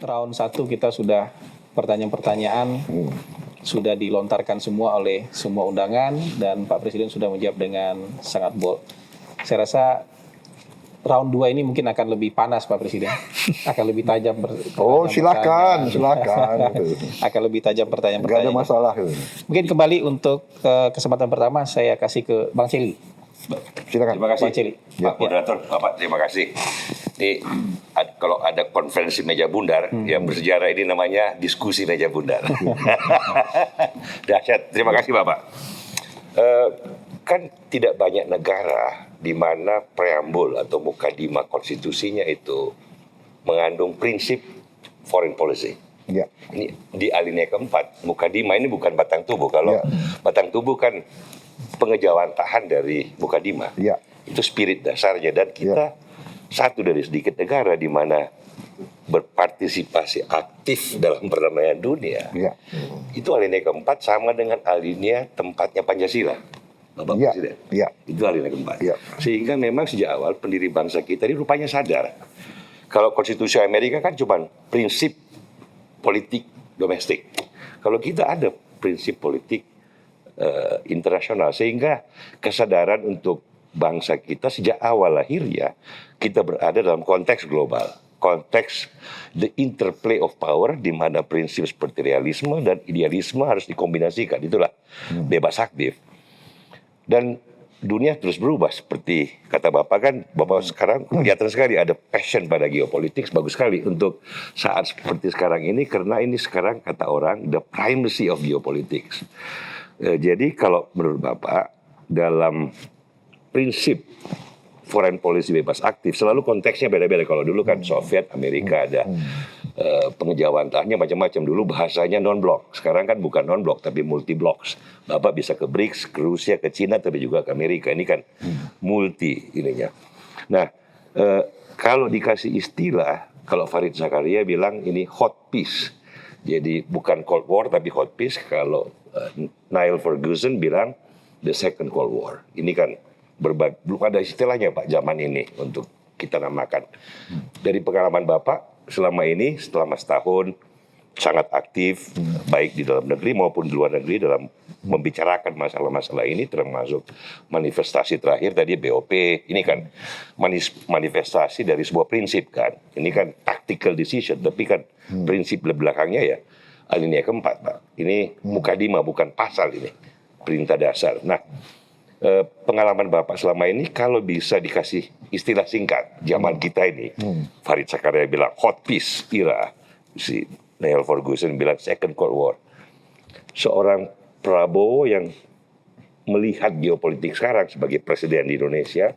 round 1 kita sudah pertanyaan-pertanyaan sudah dilontarkan semua oleh semua undangan dan Pak Presiden sudah menjawab dengan sangat bold. Saya rasa round 2 ini mungkin akan lebih panas Pak Presiden. Akan lebih tajam silakan. Akan lebih tajam pertanyaan-pertanyaan. Gak ada masalah. Mungkin kembali untuk kesempatan pertama saya kasih ke Bang Celi. Silakan. Terima kasih. Bang Celi. Pak Moderator, Bapak terima kasih. Ini kalau ada konferensi meja bundar yang bersejarah ini namanya diskusi meja bundar. Dahsyat. Terima kasih Bapak. Kan tidak banyak negara di mana preambul atau mukadimah konstitusinya itu mengandung prinsip foreign policy. Ya. Ini di alinea keempat. Mukadimah ini bukan batang tubuh. Kalau batang tubuh kan pengejawantahan dari mukadimah. Ya. Itu spirit dasarnya dan kita satu dari sedikit negara di mana berpartisipasi aktif dalam perdamaian dunia. Ya. Itu alinea keempat sama dengan alinea tempatnya Pancasila. Bapak Presiden. Ya. Itu alinea keempat. Ya. Sehingga memang sejak awal pendiri bangsa kita ini rupanya sadar. Kalau konstitusi Amerika kan cuma prinsip politik domestik. Kalau kita ada prinsip politik internasional, sehingga kesadaran untuk bangsa kita sejak awal lahirnya kita berada dalam konteks global, konteks the interplay of power di mana prinsip seperti realisme dan idealisme harus dikombinasikan. Itulah bebas aktif. Dan dunia terus berubah seperti kata Bapak kan, Bapak sekarang kelihatan sekali ada passion pada geopolitik, bagus sekali untuk saat seperti sekarang ini karena ini sekarang kata orang the primacy of geopolitics. Jadi kalau menurut Bapak dalam prinsip foreign policy bebas aktif selalu konteksnya beda-beda. Kalau dulu kan Soviet, Amerika ada pengejawantahannya macam-macam. Dulu bahasanya non-blok. Sekarang kan bukan non-blok tapi multi-bloks. Bapak bisa ke BRICS, ke Rusia, ke Cina, tapi juga ke Amerika. Ini kan multi ininya. Nah, kalau dikasih istilah, kalau Fareed Zakaria bilang ini hot peace. Jadi bukan Cold War tapi hot peace. Kalau Niall Ferguson bilang the second Cold War. Ini kan belum ada istilahnya Pak zaman ini untuk kita namakan. Dari pengalaman Bapak selama ini selama setahun sangat aktif baik di dalam negeri maupun di luar negeri dalam membicarakan masalah-masalah ini, termasuk manifestasi terakhir tadi BOP. Ini kan manifestasi dari sebuah prinsip kan. Ini kan tactical decision tapi kan prinsip belakangnya ya alinea keempat Pak. Ini mukadimah bukan pasal, ini perintah dasar. Nah, pengalaman Bapak selama ini kalau bisa dikasih istilah singkat zaman kita ini, Fareed Zakaria bilang hot peace era, si Niall Ferguson bilang second Cold War. Seorang Prabowo yang melihat geopolitik sekarang sebagai presiden di Indonesia,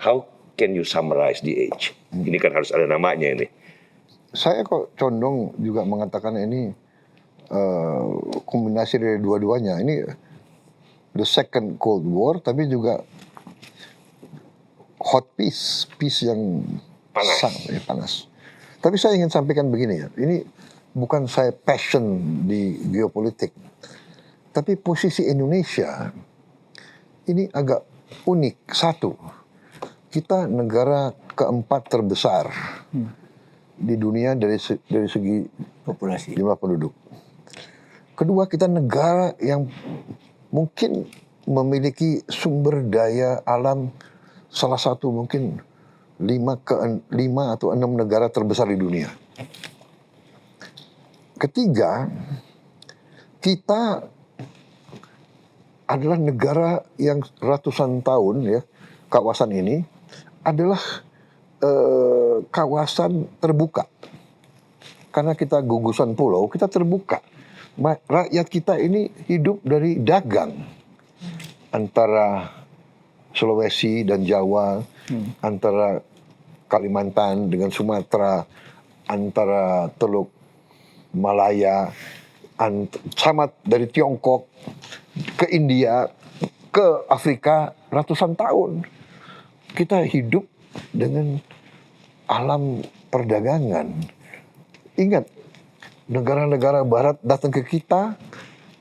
how can you summarize the age? Ini kan harus ada namanya ini. Saya kok condong juga mengatakan ini kombinasi dari dua-duanya. Ini the second Cold War, tapi juga hot peace, peace yang panas. Tapi saya ingin sampaikan begini ya, ini bukan saya passion di geopolitik, tapi posisi Indonesia ini agak unik. Satu, kita negara keempat terbesar di dunia dari segi populasi, jumlah penduduk. Kedua, kita negara yang mungkin memiliki sumber daya alam salah satu mungkin 5 atau 6 negara terbesar di dunia. Ketiga, kita adalah negara yang ratusan tahun ya, kawasan ini adalah kawasan terbuka. Karena kita gugusan pulau, kita terbuka. Rakyat kita ini hidup dari dagang antara Sulawesi dan Jawa, antara Kalimantan dengan Sumatera, antara Teluk Malaya, sama dari Tiongkok ke India, ke Afrika ratusan tahun. Kita hidup dengan alam perdagangan. Ingat, negara-negara barat datang ke kita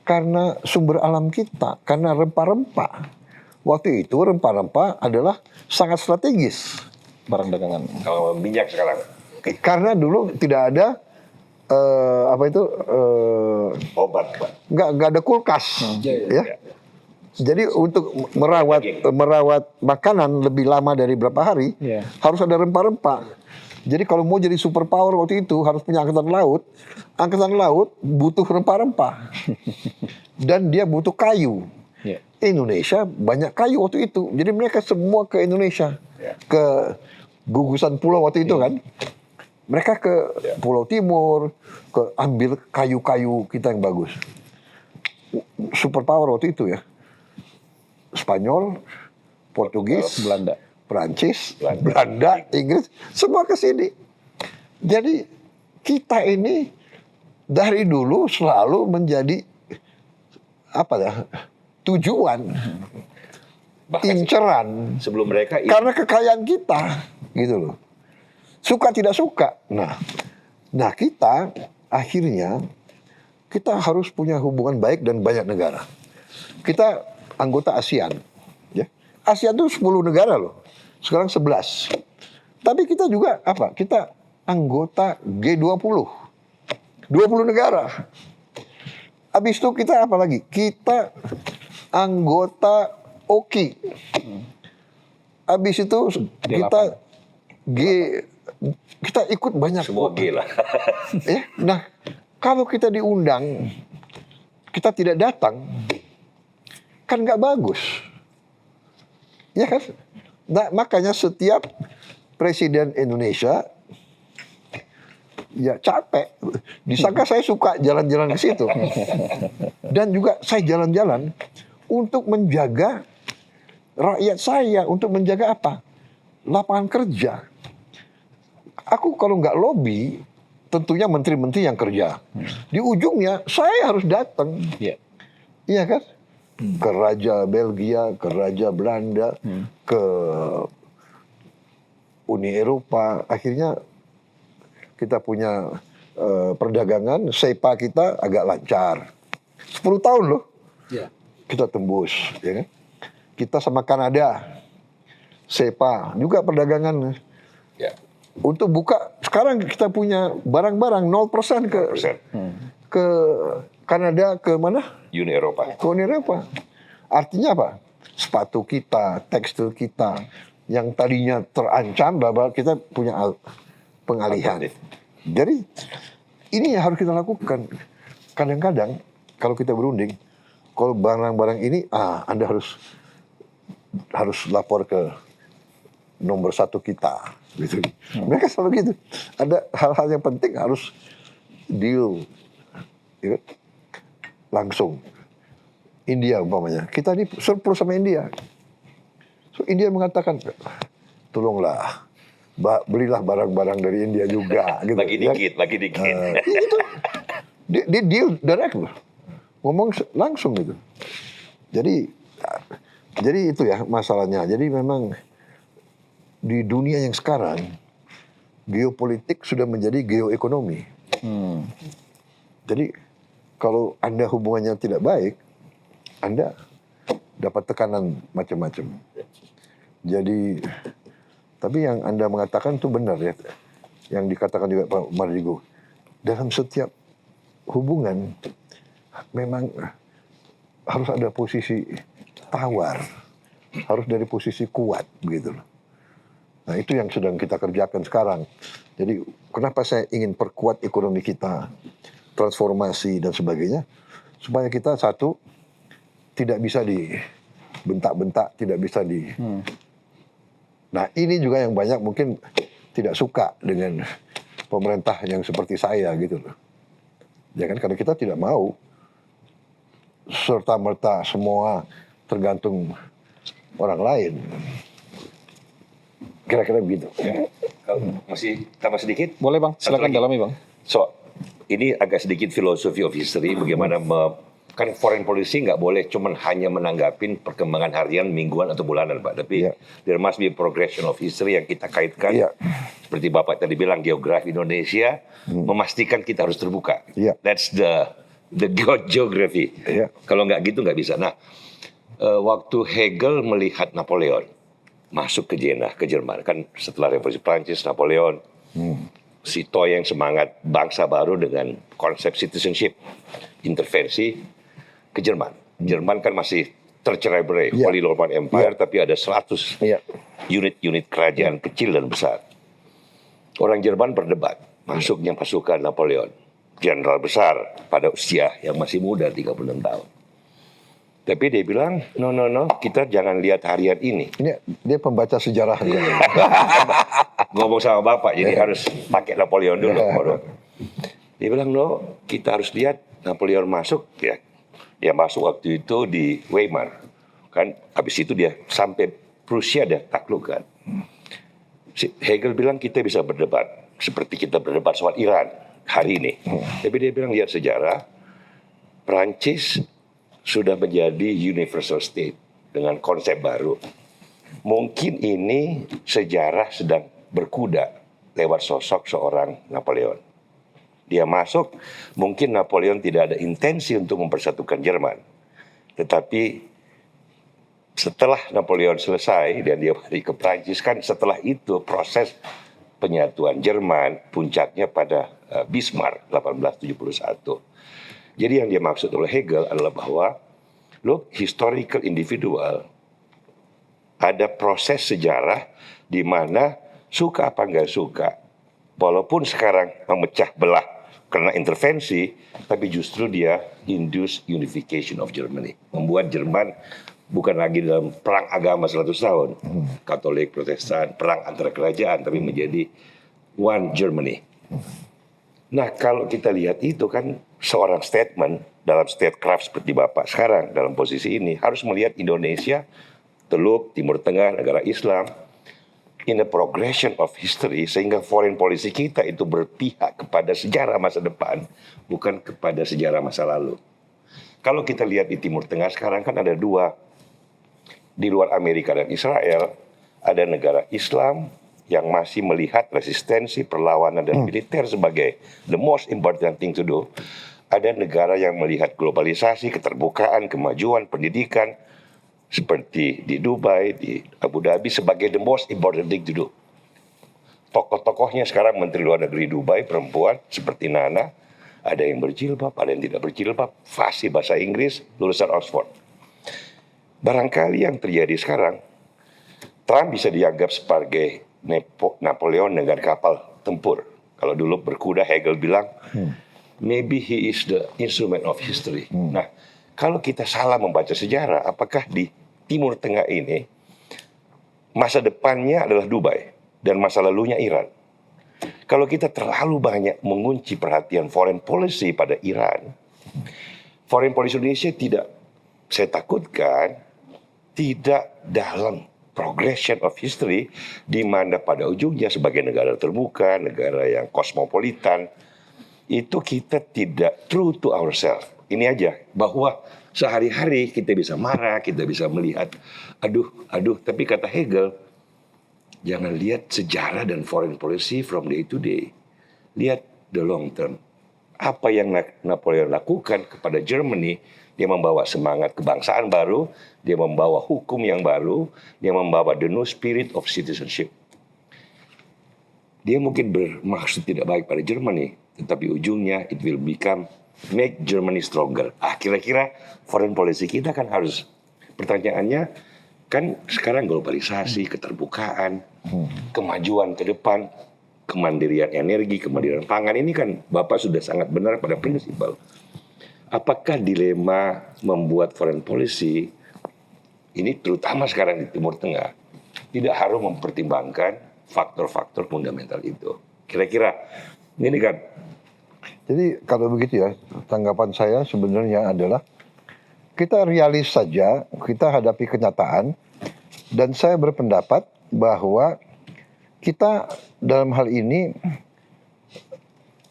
karena sumber alam kita, karena rempah-rempah. Waktu itu rempah-rempah adalah sangat strategis. Barang dagangan. Kalau minyak sekarang. Karena dulu tidak ada Obat, Pak. nggak ada kulkas, ya. Jadi untuk merawat makanan lebih lama dari berapa hari, harus ada rempah-rempah. Jadi kalau mau jadi superpower waktu itu harus punya angkatan laut. Angkatan laut butuh rempah-rempah. Dan dia butuh kayu. Indonesia banyak kayu waktu itu. Jadi mereka semua ke Indonesia. Ke gugusan pulau waktu itu kan. Mereka ke Pulau Timur, ke ambil kayu-kayu kita yang bagus. Superpower waktu itu ya. Spanyol, Portugis, Belanda, Prancis, Belanda, Inggris, semua ke sini. Jadi kita ini dari dulu selalu menjadi tujuan, Bahkan inceran, sebelum mereka karena kekayaan kita, gitu loh. Suka tidak suka. Nah kita akhirnya kita harus punya hubungan baik dan banyak negara. Kita anggota ASEAN, ya. ASEAN itu 10 negara loh. Sekarang 11. Tapi kita juga Kita anggota G20. 20 negara. Habis itu kita apa lagi? Kita anggota OKI. Habis itu kita ikut banyak. semua gila. Ya, nah, kalau kita diundang, kita tidak datang, kan nggak bagus, ya kan? Nah, makanya setiap presiden Indonesia ya capek. Disangka saya suka jalan-jalan ke situ, dan juga saya jalan-jalan untuk menjaga rakyat saya, untuk menjaga lapangan kerja. Aku kalau nggak lobby, tentunya menteri-menteri yang kerja. Di ujungnya saya harus datang, iya kan? Ke Raja Belgia, ke Raja Belanda, ke Uni Eropa. Akhirnya kita punya perdagangan, SEPA kita agak lancar. 10 tahun loh kita tembus, ya kan? Kita sama Kanada, SEPA, juga perdagangan. Untuk buka, sekarang kita punya barang-barang 0% ke Kanada, ke mana? Uni Eropa. Ke Uni Eropa. Artinya apa? Sepatu kita, tekstil kita, yang tadinya terancam, bahwa kita punya pengalihan. Jadi ini yang harus kita lakukan. Kadang-kadang kalau kita berunding, kalau barang-barang ini, Anda harus lapor ke nomor 1 kita, gitu. Mereka selalu gitu. Ada hal-hal yang penting harus deal, gitu. Langsung. India umpamanya, kita ini surplus sama India. So India mengatakan, tolonglah, belilah barang-barang dari India juga. Gitu. Lagi dikit. Itu dia deal direct loh, ngomong langsung gitu. Jadi itu ya masalahnya. Jadi memang di dunia yang sekarang, geopolitik sudah menjadi geoekonomi. Jadi kalau Anda hubungannya tidak baik, Anda dapat tekanan macam-macam. Jadi, tapi yang Anda mengatakan itu benar ya. Yang dikatakan juga Pak Mardigu. Dalam setiap hubungan, memang harus ada posisi tawar. Harus dari posisi kuat, begitu loh. Nah, itu yang sedang kita kerjakan sekarang. Jadi, kenapa saya ingin perkuat ekonomi kita, transformasi dan sebagainya, supaya kita satu, tidak bisa dibentak-bentak, tidak bisa Nah, ini juga yang banyak mungkin tidak suka dengan pemerintah yang seperti saya gitu loh. Ya kan, karena kita tidak mau serta-merta semua tergantung orang lain. Kira-kira begitu. Kalau masih tambah sedikit? Boleh Bang, Satu silakan lagi. dalami Bang. So, ini agak sedikit philosophy of history, bagaimana kan foreign policy nggak boleh cuman hanya menanggapin perkembangan harian, mingguan atau bulanan, Pak. Tapi there must be a progression of history yang kita kaitkan. Seperti Bapak tadi bilang, geografi Indonesia memastikan kita harus terbuka. That's the geography. Kalau nggak gitu nggak bisa. Nah, waktu Hegel melihat Napoleon masuk ke Jena, ke Jerman, kan setelah Revolusi Prancis, Napoleon si Toy yang semangat bangsa baru dengan konsep citizenship, intervensi ke Jerman. Jerman kan masih tercerai-berai, Holy Roman Empire, tapi ada 100 unit-unit kerajaan kecil dan besar. Orang Jerman berdebat, masuknya pasukan Napoleon, jenderal besar pada usia yang masih muda 36 tahun. Tapi dia bilang, no, kita jangan lihat harian ini. Ini dia pembaca sejarah. Ngomong sama bapak, jadi harus pakai Napoleon dulu. Dia bilang, no, kita harus lihat Napoleon masuk, ya. Dia masuk waktu itu di Weimar. Kan, habis itu dia sampai Prusia dia taklukkan. Hegel bilang kita bisa berdebat seperti kita berdebat soal Iran hari ini. Tapi dia bilang lihat sejarah, Prancis sudah menjadi universal state dengan konsep baru. Mungkin ini sejarah sedang berkuda lewat sosok seorang Napoleon. Dia masuk, mungkin Napoleon tidak ada intensi untuk mempersatukan Jerman. Tetapi setelah Napoleon selesai dan dia balik ke Prancis, kan setelah itu proses penyatuan Jerman puncaknya pada Bismarck 1871. Jadi yang dia maksud oleh Hegel adalah bahwa look, historical individual, ada proses sejarah di mana suka apa nggak suka, walaupun sekarang memecah belah karena intervensi, tapi justru dia induce unification of Germany, membuat Jerman bukan lagi dalam perang agama 100 tahun, Katolik, Protestan, perang antara kerajaan, tapi menjadi one Germany. Nah, kalau kita lihat itu kan seorang statement dalam statecraft seperti Bapak sekarang dalam posisi ini harus melihat Indonesia, Teluk, Timur Tengah, negara Islam in a progression of history, sehingga foreign policy kita itu berpihak kepada sejarah masa depan, bukan kepada sejarah masa lalu. Kalau kita lihat di Timur Tengah sekarang kan ada dua. Di luar Amerika dan Israel, ada negara Islam yang masih melihat resistensi, perlawanan, dan militer sebagai the most important thing to do. Ada negara yang melihat globalisasi, keterbukaan, kemajuan, pendidikan, seperti di Dubai, di Abu Dhabi, sebagai the most important thing to do. Tokoh-tokohnya sekarang Menteri Luar Negeri Dubai, perempuan, seperti Nana, ada yang berjilbab, ada yang tidak berjilbab, fasih bahasa Inggris, lulusan Oxford. Barangkali yang terjadi sekarang, Trump bisa dianggap sebagai Napoleon dengan kapal tempur. Kalau dulu berkuda, Hegel bilang, maybe he is the instrument of history. Nah, kalau kita salah membaca sejarah, apakah di Timur Tengah ini masa depannya adalah Dubai dan masa lalunya Iran? Kalau kita terlalu banyak mengunci perhatian foreign policy pada Iran, foreign policy Indonesia tidak, saya takutkan, tidak dalam progression of history, di mana pada ujungnya sebagai negara terbuka, negara yang kosmopolitan, itu kita tidak true to ourselves. Ini aja, bahwa sehari-hari kita bisa marah, kita bisa melihat, aduh, tapi kata Hegel, jangan lihat sejarah dan foreign policy from day to day. Lihat the long term. Apa yang Napoleon lakukan kepada Germany, dia membawa semangat kebangsaan baru, dia membawa hukum yang baru, dia membawa the new spirit of citizenship. Dia mungkin bermaksud tidak baik pada Germany, tetapi ujungnya it will become make Germany stronger. Kira-kira foreign policy kita kan harus, pertanyaannya kan sekarang globalisasi, keterbukaan, kemajuan ke depan, kemandirian energi, kemandirian pangan, ini kan Bapak sudah sangat benar pada prinsipal. Apakah dilema membuat foreign policy ini terutama sekarang di Timur Tengah tidak harus mempertimbangkan faktor-faktor fundamental itu? Kira-kira ini kan. Jadi kalau begitu ya, tanggapan saya sebenarnya adalah kita realis saja, kita hadapi kenyataan, dan saya berpendapat bahwa kita dalam hal ini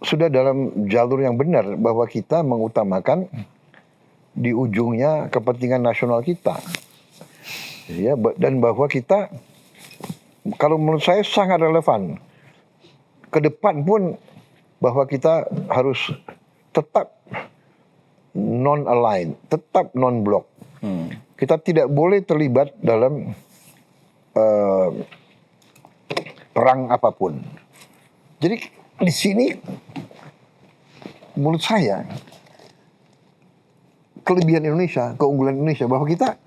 sudah dalam jalur yang benar, bahwa kita mengutamakan di ujungnya kepentingan nasional kita, ya, dan bahwa kita, kalau menurut saya sangat relevan ke depan pun, bahwa kita harus tetap non-aligned, tetap non-blok. Kita tidak boleh terlibat dalam perang apapun. Jadi di sini menurut saya kelebihan Indonesia, keunggulan Indonesia bahwa kita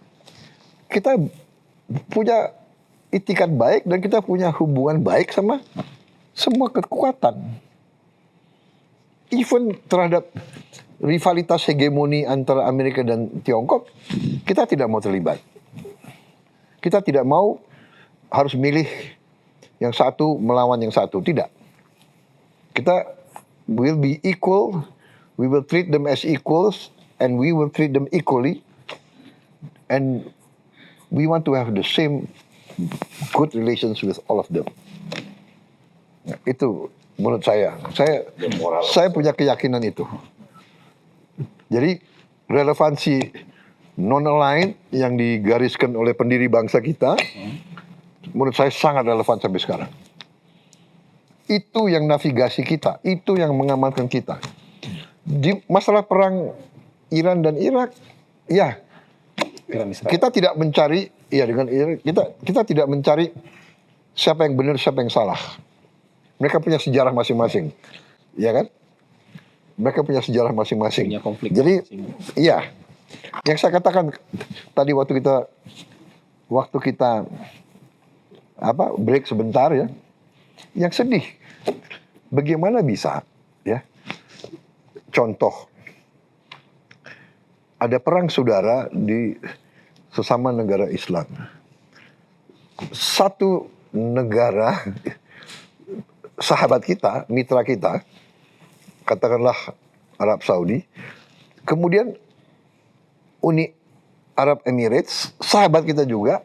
punya itikat baik dan kita punya hubungan baik sama semua kekuatan. Even terhadap rivalitas hegemoni antara Amerika dan Tiongkok, kita tidak mau terlibat. Kita tidak mau harus milih yang satu melawan yang satu, tidak. Kita will be equal, we will treat them as equals, and we will treat them equally, and we want to have the same good relations with all of them. Nah, itu menurut saya punya keyakinan itu. Jadi relevansi non-aligned yang digariskan oleh pendiri bangsa kita, menurut saya sangat relevan sampai sekarang. Itu yang navigasi kita, itu yang mengamankan kita. Di masalah perang Iran dan Irak, ya kita tidak mencari, ya dengan Irak, kita tidak mencari siapa yang benar, siapa yang salah. Mereka punya sejarah masing-masing, ya kan? Mereka punya sejarah masing-masing. Punya konflik. Jadi, iya, yang saya katakan tadi waktu kita break sebentar ya, yang sedih, bagaimana bisa ya? Contoh, ada perang saudara di sesama negara Islam. Satu negara sahabat kita, mitra kita, katakanlah Arab Saudi, kemudian Uni Arab Emirates, sahabat kita juga,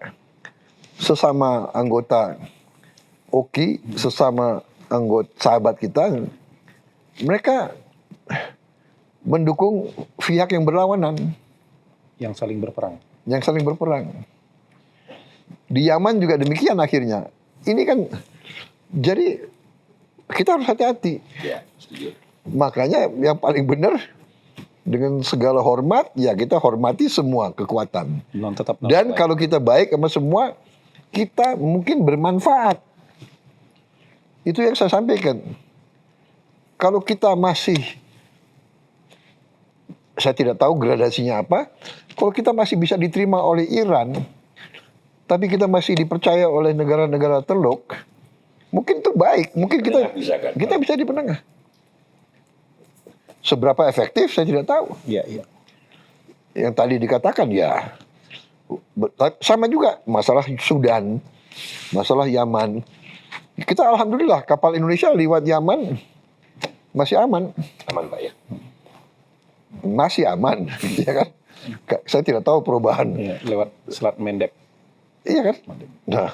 sesama anggota OKI, sesama anggota sahabat kita, mereka mendukung pihak yang berlawanan, yang saling berperang. Di Yaman juga demikian akhirnya. Ini kan jadi kita harus hati-hati. Ya, setuju. Makanya yang paling benar dengan segala hormat, ya kita hormati semua kekuatan. Dan kalau kita baik sama semua, kita mungkin bermanfaat. Itu yang saya sampaikan. Kalau kita masih, saya tidak tahu gradasinya apa, kalau kita masih bisa diterima oleh Iran, tapi kita masih dipercaya oleh negara-negara teluk, mungkin itu baik. Mungkin kita bisa di penengah. Seberapa efektif saya tidak tahu. Iya. Yang tadi dikatakan ya, sama juga masalah Sudan, masalah Yaman. Kita alhamdulillah kapal Indonesia lewat Yaman masih aman. Aman Pak ya. Masih aman, ya kan? Saya tidak tahu perubahan. Iya, lewat Selat Mendeb. Iya kan? Nah,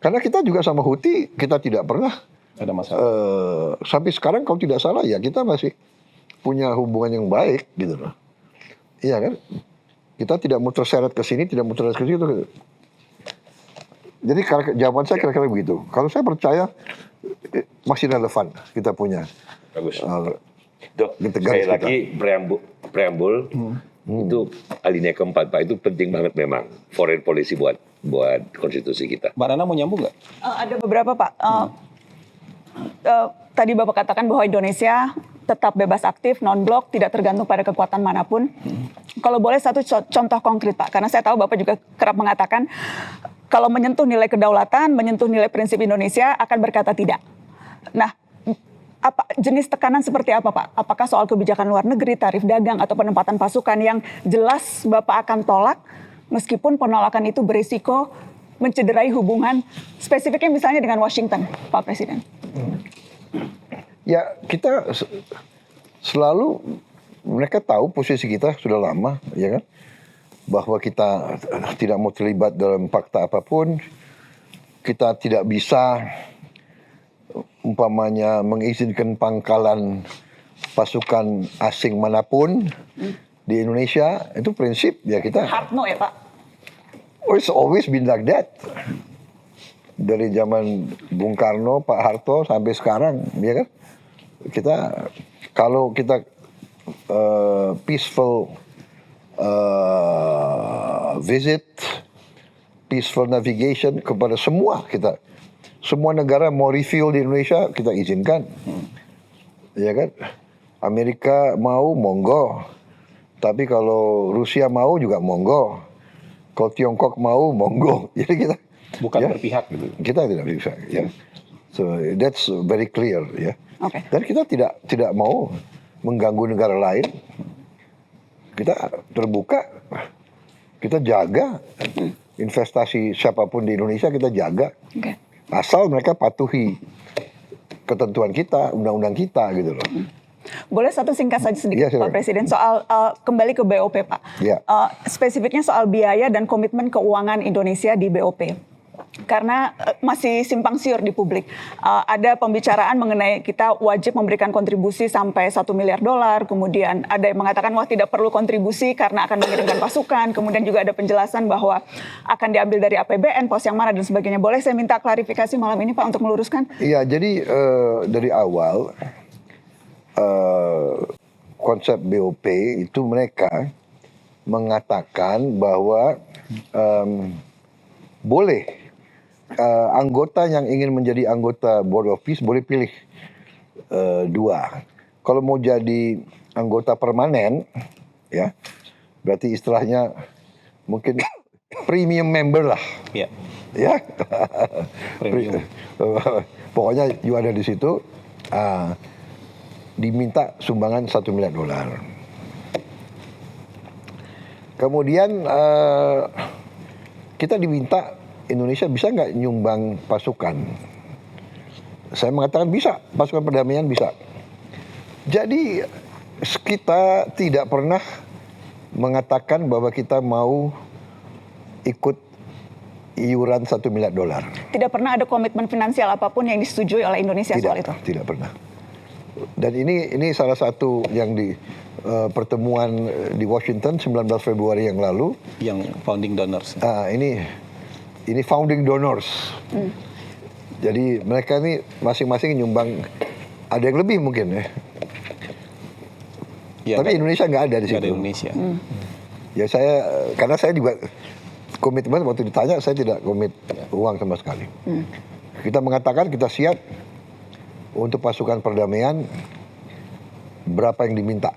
karena kita juga sama Houthi, kita tidak pernah Ada masalah. sampai sekarang kalau tidak salah ya kita masih punya hubungan yang baik gitu loh. Iya kan? Kita tidak mau terseret ke sini, tidak mau terseret ke situ. Jadi jawaban saya kira-kira begitu. Kalau saya percaya masih relevan kita punya. Bagus. Sekali lagi preambul itu alinea keempat Pak, itu penting banget memang foreign policy buat konstitusi kita. Mbak Nana mau nyambung nggak? Ada beberapa Pak. Tadi Bapak katakan bahwa Indonesia tetap bebas aktif, non-blok, tidak tergantung pada kekuatan manapun. Kalau boleh satu contoh konkret Pak, karena saya tahu Bapak juga kerap mengatakan kalau menyentuh nilai kedaulatan, menyentuh nilai prinsip Indonesia akan berkata tidak. Nah, apa jenis tekanan seperti apa Pak? Apakah soal kebijakan luar negeri, tarif dagang, atau penempatan pasukan yang jelas Bapak akan tolak meskipun penolakan itu berisiko mencederai hubungan spesifiknya misalnya dengan Washington, Pak Presiden? Ya kita selalu, mereka tahu posisi kita sudah lama, ya kan? Bahwa kita tidak mau terlibat dalam fakta apapun, kita tidak bisa umpamanya mengizinkan pangkalan pasukan asing manapun di Indonesia. Itu prinsip ya kita. Hard no ya Pak? Oh, it's always been like that. Dari zaman Bung Karno, Pak Harto sampai sekarang, ya kan? Kalau kita peaceful visit, peaceful navigation kepada semua kita Semua negara mau refuel di Indonesia kita izinkan, ya kan? Amerika mau monggo, tapi kalau Rusia mau juga monggo, kalau Tiongkok mau monggo. Jadi kita Bukan ya, berpihak gitu. kita tidak bisa. Ya. So that's very clear, ya. Oke. Dan kita tidak mau mengganggu negara lain. Kita terbuka, kita jaga investasi siapapun di Indonesia kita jaga. Oke. Asal mereka patuhi ketentuan kita, undang-undang kita gitu loh. Boleh satu singkat saja sedikit, Iya, silakan. Pak Presiden, soal kembali ke BOP, Pak. Iya. Spesifiknya soal biaya dan komitmen keuangan Indonesia di BOP. Karena masih simpang siur di publik. Ada pembicaraan mengenai kita wajib memberikan kontribusi sampai $1 miliar, kemudian ada yang mengatakan wah tidak perlu kontribusi karena akan mengirimkan pasukan, kemudian juga ada penjelasan bahwa akan diambil dari APBN, pos yang mana dan sebagainya. Boleh saya minta klarifikasi malam ini Pak untuk meluruskan? Iya, jadi dari awal konsep BOP itu mereka mengatakan bahwa boleh anggota yang ingin menjadi anggota Board of Peace boleh pilih dua. Kalau mau jadi anggota permanen, ya berarti istilahnya mungkin premium member lah, Ya. ya. Premium. Pokoknya you ada di situ, diminta sumbangan $1 miliar. Kemudian kita diminta Indonesia bisa nggak nyumbang pasukan? Saya mengatakan bisa, pasukan perdamaian bisa. Jadi kita tidak pernah mengatakan bahwa kita mau ikut iuran $1 miliar. Tidak pernah ada komitmen finansial apapun yang disetujui oleh Indonesia soal itu? Tidak pernah. Dan ini salah satu yang di pertemuan di Washington 19 Februari yang lalu. Yang founding donors. Ini founding donors. Jadi mereka ini masing-masing nyumbang, ada yang lebih mungkin ya. Ya, Tapi Indonesia nggak ada di nggak situ. ada Indonesia. Ya karena saya juga komitmen waktu ditanya saya tidak komit uang sama sekali. Kita mengatakan kita siap untuk pasukan perdamaian berapa yang diminta.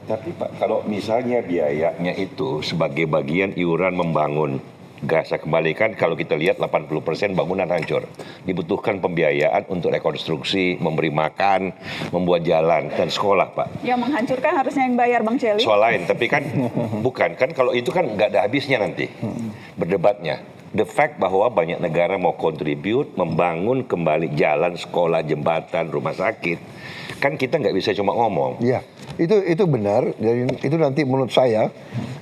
Tapi Pak, kalau misalnya biayanya itu sebagai bagian iuran membangun, saya kembalikan kalau kita lihat 80% bangunan hancur. Dibutuhkan pembiayaan untuk rekonstruksi, memberi makan, membuat jalan, dan sekolah Pak. Yang menghancurkan harusnya yang bayar Bang Celi. Soal lain, tapi kan bukan. Kan kalau itu kan nggak ada habisnya nanti berdebatnya. The fact bahwa banyak negara mau contribute, membangun kembali jalan, sekolah, jembatan, rumah sakit, kan kita nggak bisa cuma ngomong. Ya, itu benar. Jadi itu nanti menurut saya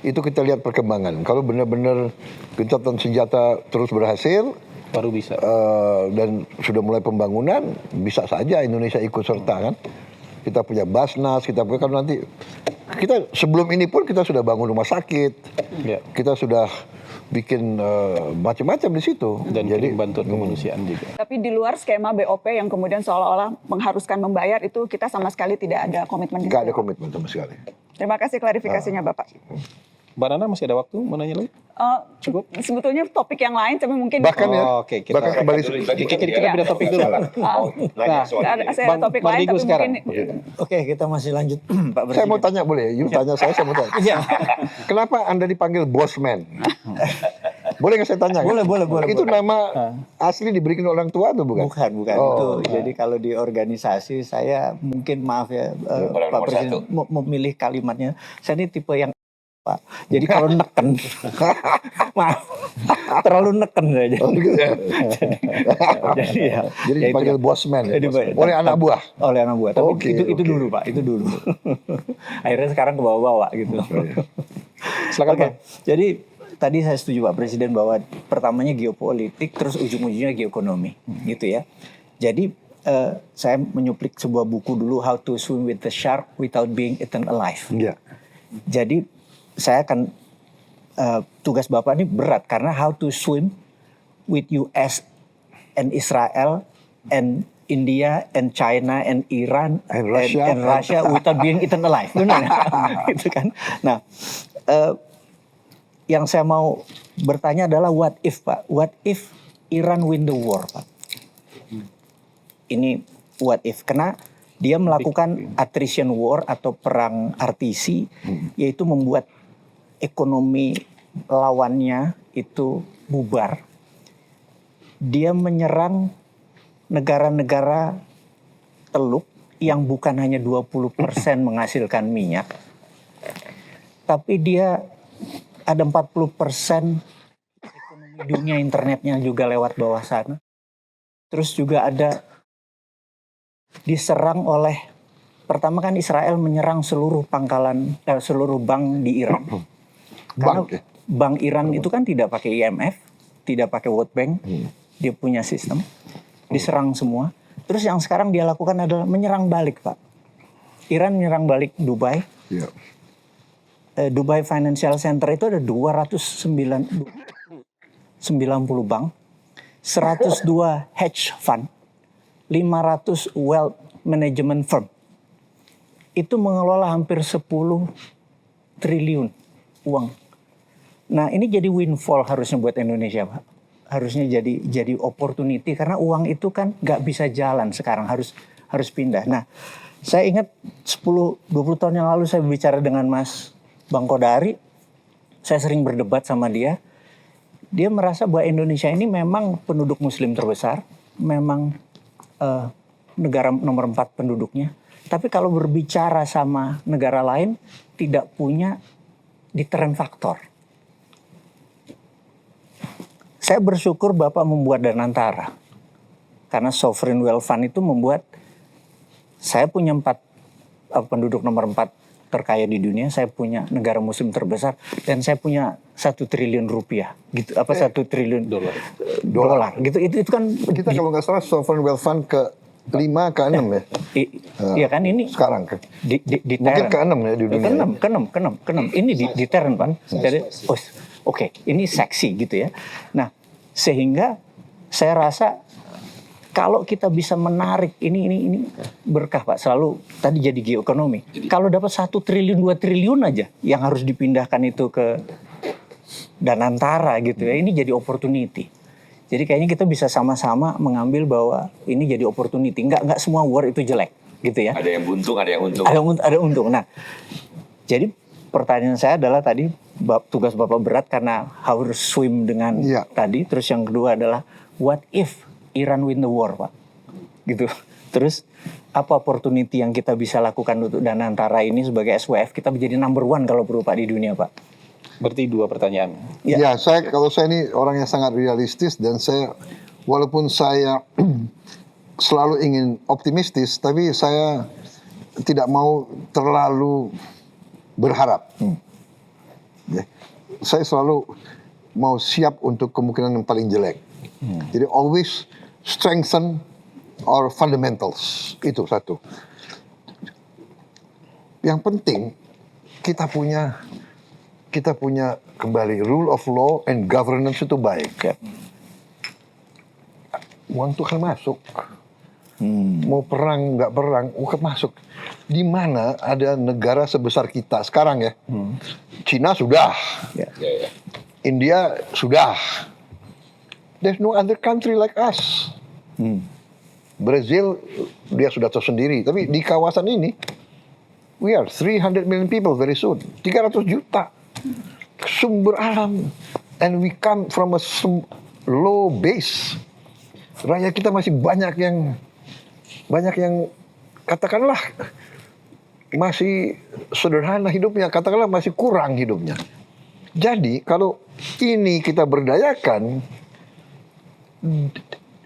itu kita lihat perkembangan. Kalau benar-benar gencatan senjata terus berhasil, Baru bisa. dan sudah mulai pembangunan, bisa saja Indonesia ikut serta kan. Kita punya Basnas, kita punya kan nanti kita sebelum ini pun kita sudah bangun rumah sakit, Ya. kita sudah bikin macam-macam di situ. Dan Jadi bantuan kemanusiaan juga. Tapi di luar skema BOP yang kemudian seolah-olah mengharuskan membayar itu kita sama sekali tidak ada komitmen. nggak ada komitmen sama sekali. Terima kasih klarifikasinya Bapak. Mbak Nana masih ada waktu mau nanya lagi? Cukup. Sebetulnya topik yang lain, tapi mungkin Bahkan ya, Oke, kita- bahkan kembali Kita beda topik dulu. Nanya soal ini. saya ada topik lain, Digu tapi sekarang. mungkin Oke, kita masih lanjut Pak saya mau Presiden. tanya boleh? You tanya saya mau tanya. Iya. Kenapa Anda dipanggil Bosman? Boleh nggak saya tanya? Boleh. Itu nama asli diberikan orang tua atau bukan? Bukan Oh. itu. Jadi kalau di organisasi saya mungkin maaf ya Orang Pak nomor Presiden satu. memilih kalimatnya. Saya ini tipe yang Pak. Jadi kalau neken, maaf, terlalu neken saja. Oh, gitu. Jadi ya. Jadi ya itu dipanggil kan. Bosman ya? Jadi, Oleh anak buah? Oleh anak buah. Tapi Oke, itu oke. dulu Pak, itu dulu. Akhirnya sekarang ke bawah-bawah gitu. Silakan, Oke, Bang. jadi tadi saya setuju Pak Presiden bahwa pertamanya geopolitik, terus ujung-ujungnya geoekonomi, gitu ya. Jadi saya menyuplik sebuah buku dulu, How to Swim with the Shark Without Being Eaten Alive. Iya. Jadi saya akan tugas Bapak ini berat karena how to swim with US and Israel and India and China and Iran And Russia. and Russia without being eaten alive, benar? Gitu kan? Nah, yang saya mau bertanya adalah what if Pak? What if Iran win the war, Pak? Ini what if? Karena dia melakukan attrition war atau perang RTC, yaitu membuat ekonomi lawannya itu bubar. Dia menyerang negara-negara teluk yang bukan hanya 20% menghasilkan minyak, tapi dia ada 40% ekonomi dunia internetnya juga lewat bawah sana. Terus juga ada diserang oleh, pertama kan Israel menyerang seluruh seluruh bank di Iran. Karena bank Iran itu kan tidak pakai IMF, tidak pakai World Bank, dia punya sistem, diserang semua. Terus yang sekarang dia lakukan adalah menyerang balik, Pak. Iran menyerang balik Dubai. Yeah. Dubai Financial Center itu ada 290 bank, 102 hedge fund, 500 wealth management firm. Itu mengelola hampir 10 triliun uang. Nah, ini jadi windfall harusnya buat Indonesia, Pak. Harusnya jadi opportunity karena uang itu kan nggak bisa jalan sekarang, harus pindah. Nah, saya ingat 10-20 tahun yang lalu saya berbicara dengan Mas Bang Kodari, saya sering berdebat sama dia. Dia merasa bahwa Indonesia ini memang penduduk muslim terbesar, memang negara nomor 4 penduduknya. Tapi kalau berbicara sama negara lain, tidak punya deterrent factor. Saya bersyukur Bapak membuat Danantara. Karena Sovereign Wealth Fund itu membuat, saya punya penduduk nomor 4 terkaya di dunia, saya punya negara muslim terbesar, dan saya punya 1 triliun rupiah, gitu, 1 triliun dolar, gitu. Itu kan Kita kalau nggak salah Sovereign Wealth Fund ke-5 ke-6 ya. Iya kan ini Sekarang ke deterrent. mungkin ke-6 ya di dunia. Ke-6. Ini deterrent, Pak. Jadi oke, ini seksi gitu ya. Nah, sehingga saya rasa kalau kita bisa menarik ini berkah, Pak. Selalu tadi jadi geoekonomi. Kalau dapat 1 triliun 2 triliun aja yang harus dipindahkan itu ke Danantara gitu ya. Ini jadi opportunity. Jadi kayaknya kita bisa sama-sama mengambil bahwa ini jadi opportunity. Enggak semua war itu jelek gitu ya. Ada yang buntung, ada yang untung. Ada untung. Nah, jadi pertanyaan saya adalah tadi tugas Bapak berat karena harus swim dengan tadi. Terus yang kedua adalah what if Iran win the war, Pak? Gitu. Terus apa opportunity yang kita bisa lakukan untuk Danantara ini sebagai SWF kita menjadi number 1 kalau perlu, Pak, di dunia, Pak? Berarti 2 pertanyaan. Ya, kalau saya ini orang yang sangat realistis dan saya walaupun saya selalu ingin optimistis, tapi saya tidak mau terlalu berharap. Ya. Saya selalu mau siap untuk kemungkinan yang paling jelek. Jadi always strengthen our fundamentals. Itu satu. Yang penting kita punya kembali rule of law and governance itu baik. Ya. Uang itu akan masuk. Mau perang nggak perang, uang masuk. Di mana ada negara sebesar kita sekarang ya? Cina sudah, India sudah. There's no other country like us. Brazil dia sudah tersendiri, tapi di kawasan ini we are 300 million people very soon. 300 juta. Sumber alam, and we come from a low base. Rakyat kita masih banyak yang katakanlah masih sederhana hidupnya, katakanlah masih kurang hidupnya. Jadi kalau ini kita berdayakan,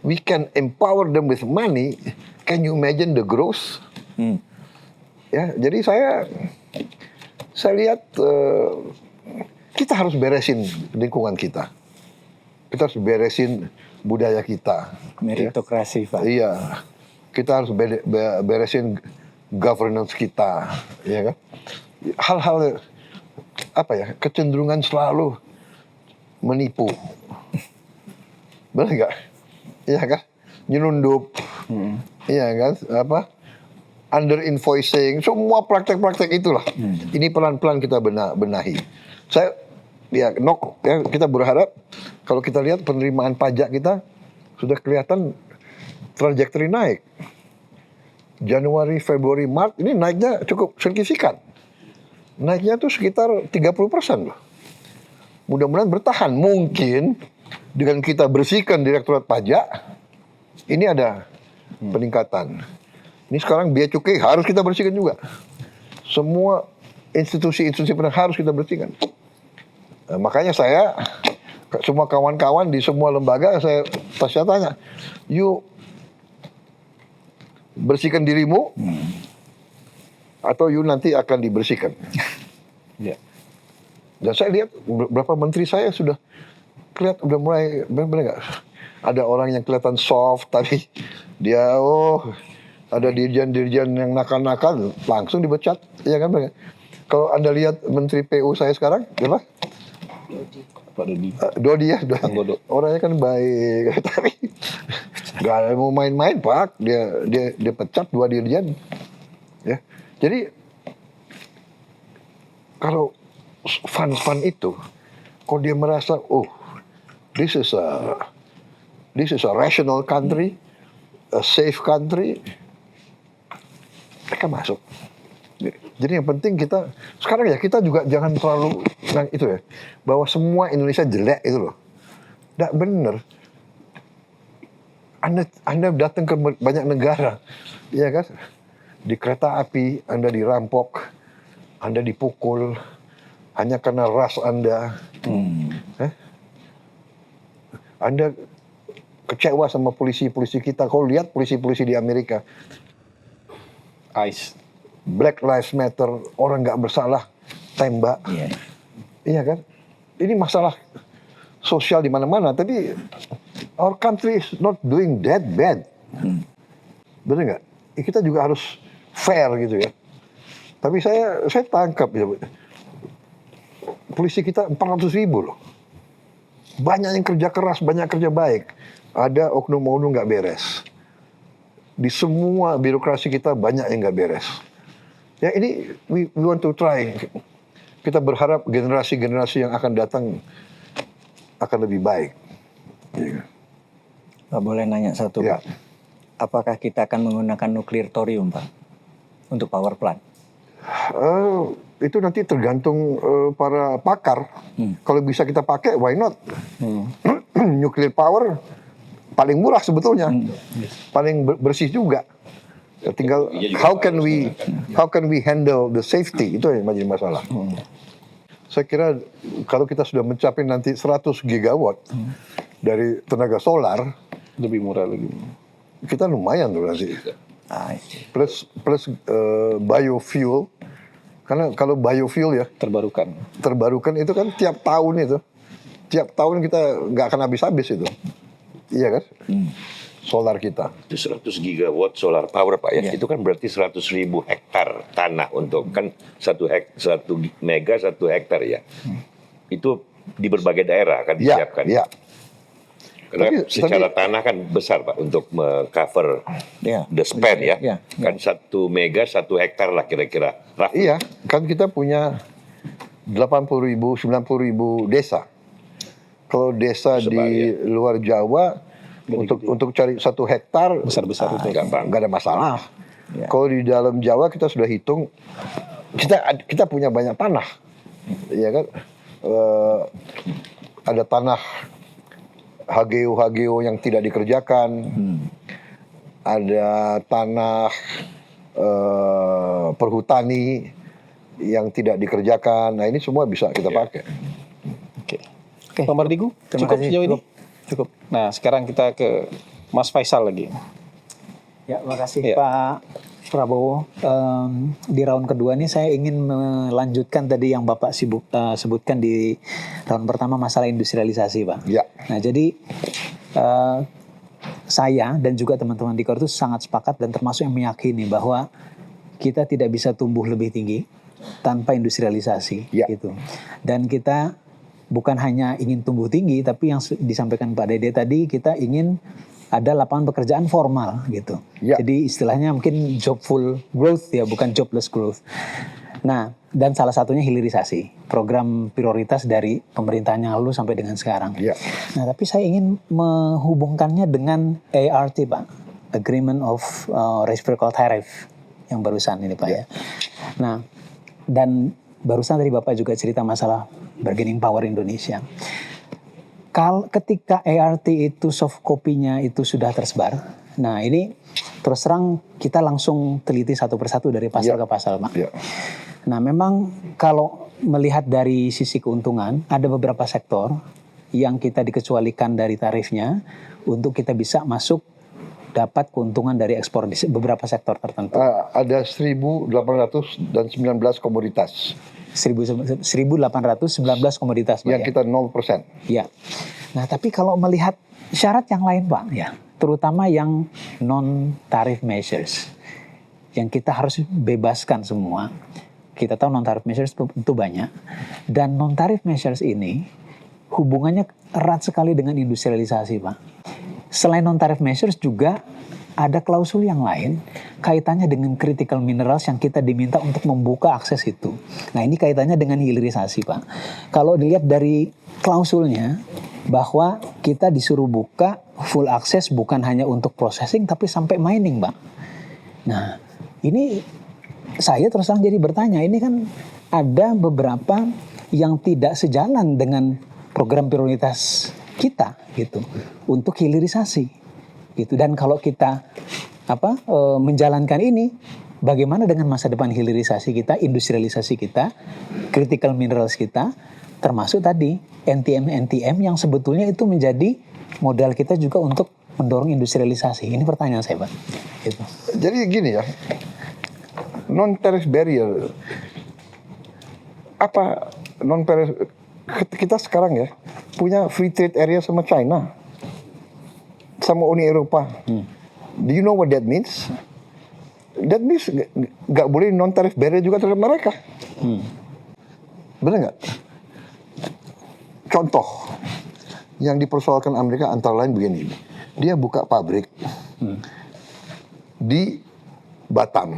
we can empower them with money. Can you imagine the growth? Ya, jadi saya lihat kita harus beresin lingkungan kita. Kita harus beresin budaya kita. Meritokrasi, Pak. Iya. Kita harus beresin governance kita, ya kan? Hal-hal kecenderungan selalu menipu. Benar nggak? Iya kan? Nyelundup. Iya kan? Under invoicing, semua praktek-praktek itulah. Ini pelan-pelan kita benahi. Kita berharap kalau kita lihat penerimaan pajak kita sudah kelihatan trajektori naik. Januari, Februari, Maret ini naiknya cukup signifikan. Naiknya tuh sekitar 30% loh. Mudah-mudahan bertahan. Mungkin dengan kita bersihkan Direktorat Pajak, ini ada peningkatan. Ini sekarang biaya cukai harus kita bersihkan juga. Semua institusi-institusi harus kita bersihkan. Nah, makanya saya, semua kawan-kawan di semua lembaga, saya tanya, yuk bersihkan dirimu, atau you nanti akan dibersihkan. Ya. Dan saya lihat beberapa menteri saya sudah kelihatan, udah mulai, benar nggak? Ada orang yang kelihatan soft, tapi dia, ada dirjen-dirjen yang nakal-nakal, langsung dipecat. Ya kan? Kalau Anda lihat Menteri PU saya sekarang, apa? Pak Dodi. Dodi ya, Anggodo. orangnya kan baik, tapi nggak ada mau main-main Pak, dia pecat 2 dirjen, ya. Jadi kalau fun itu, kalau dia merasa, this is a rational country, a safe country, mereka masuk. Jadi yang penting kita sekarang ya, kita juga jangan terlalu itu ya, bahwa semua Indonesia jelek itu loh. Nggak bener. Anda datang ke banyak negara, ya kan? Di kereta api Anda dirampok, Anda dipukul hanya karena ras Anda. Anda kecewa sama polisi-polisi kita. Kalau lihat polisi-polisi di Amerika, ICE. Black Lives Matter, orang nggak bersalah tembak, iya kan? Ini masalah sosial di mana-mana. Tapi our country is not doing that bad, benar nggak? Kita juga harus fair gitu ya. Tapi saya tangkap ya, polisi kita 400.000 loh. Banyak yang kerja keras, banyak kerja baik. Ada oknum-oknum nggak beres. Di semua birokrasi kita banyak yang nggak beres. Ya ini we want to try. Kita berharap generasi-generasi yang akan datang akan lebih baik. Pak, boleh nanya satu, Ya. Pak? Apakah kita akan menggunakan nuklir thorium, Pak, untuk power plant? Itu nanti tergantung para pakar. Kalau bisa kita pakai, why not? Nuclear power paling murah sebetulnya, paling bersih juga. Ya, tinggal how can we handle the safety, itu yang menjadi masalah. Saya kira kalau kita sudah mencapai nanti 100 gigawatt dari tenaga solar, Lebih murah lagi. kita lumayan tuh nanti. I see. Plus biofuel, karena kalau biofuel ya terbarukan itu kan tiap tahun kita nggak akan habis itu, iya kan? Solar kita. Itu 100 gigawatt solar power Pak ya. Itu kan berarti 100.000 hektar tanah untuk kan 1 mega 1 hektar ya. Itu di berbagai daerah akan disiapkan. Ya. Karena secara tanah kan besar Pak untuk cover the span ya. Kan 1 mega 1 hektar lah kira-kira. Iya, kan kita punya 80.000, 90.000 desa. Kalau desa di luar Jawa untuk cari 1 hektar Besar-besar itu. nggak ada masalah. Kalau di dalam Jawa kita sudah hitung, kita punya banyak tanah, ya kan? Ada tanah HGU yang tidak dikerjakan, ada tanah perhutani yang tidak dikerjakan. Nah ini semua bisa kita pakai. Oke. Pak Mardigu, Terima cukup kasih. sejauh ini? Cukup. Nah, sekarang kita ke Mas Faisal lagi. Ya, makasih Ya. Pak Prabowo. Di round kedua ini saya ingin melanjutkan tadi yang Bapak sebutkan di round pertama masalah industrialisasi, Pak. Ya. Nah, jadi saya dan juga teman-teman di KOR itu sangat sepakat dan termasuk yang meyakini bahwa kita tidak bisa tumbuh lebih tinggi tanpa industrialisasi, gitu. Dan kita bukan hanya ingin tumbuh tinggi, tapi yang disampaikan Pak Dede tadi, kita ingin ada lapangan pekerjaan formal gitu. Jadi istilahnya mungkin jobful growth ya, bukan jobless growth. Nah, dan salah satunya hilirisasi, program prioritas dari pemerintahan yang lalu sampai dengan sekarang. Ya. Nah, tapi saya ingin menghubungkannya dengan ART, Pak, Agreement of Reciprocal Tariff yang barusan ini, Pak ya. Nah, dan barusan tadi Bapak juga cerita masalah bargaining power Indonesia. Ketika ART itu soft copy-nya itu sudah tersebar, nah ini terus terang kita langsung teliti satu persatu dari pasal ke pasal, Pak. Ya. Nah, memang kalau melihat dari sisi keuntungan, ada beberapa sektor yang kita dikecualikan dari tarifnya untuk kita bisa masuk dapat keuntungan dari ekspor di beberapa sektor tertentu. Ada 1.819 komoditas 1.819 komoditas, Pak, yang ya. kita 0%. Ya. Nah, tapi kalau melihat syarat yang lain, Pak, ya, terutama yang non-tarif measures, yang kita harus bebaskan semua. Kita tahu non-tarif measures itu banyak, dan non-tarif measures ini hubungannya erat sekali dengan industrialisasi, Pak. Selain non-tarif measures juga ada klausul yang lain kaitannya dengan critical minerals yang kita diminta untuk membuka akses itu. Nah, ini kaitannya dengan hilirisasi, Pak. Kalau dilihat dari klausulnya bahwa kita disuruh buka full akses bukan hanya untuk processing tapi sampai mining, Pak. Nah, ini saya terus terang jadi bertanya, ini kan ada beberapa yang tidak sejalan dengan program prioritas kita gitu untuk hilirisasi gitu. Dan kalau kita menjalankan ini, bagaimana dengan masa depan hilirisasi kita, industrialisasi kita, critical minerals kita, termasuk tadi NTM yang sebetulnya itu menjadi modal kita juga untuk mendorong industrialisasi. Ini pertanyaan saya, Pak. Gitu. Jadi gini ya, non-tariff barrier, apa non-tariff, kita sekarang ya punya free trade area sama China, sama Uni Eropa. Do you know what that means? That means nggak boleh non-tariff barrier juga terhadap mereka. Benar nggak? Contoh yang dipersoalkan Amerika antara lain begini, dia buka pabrik di Batam,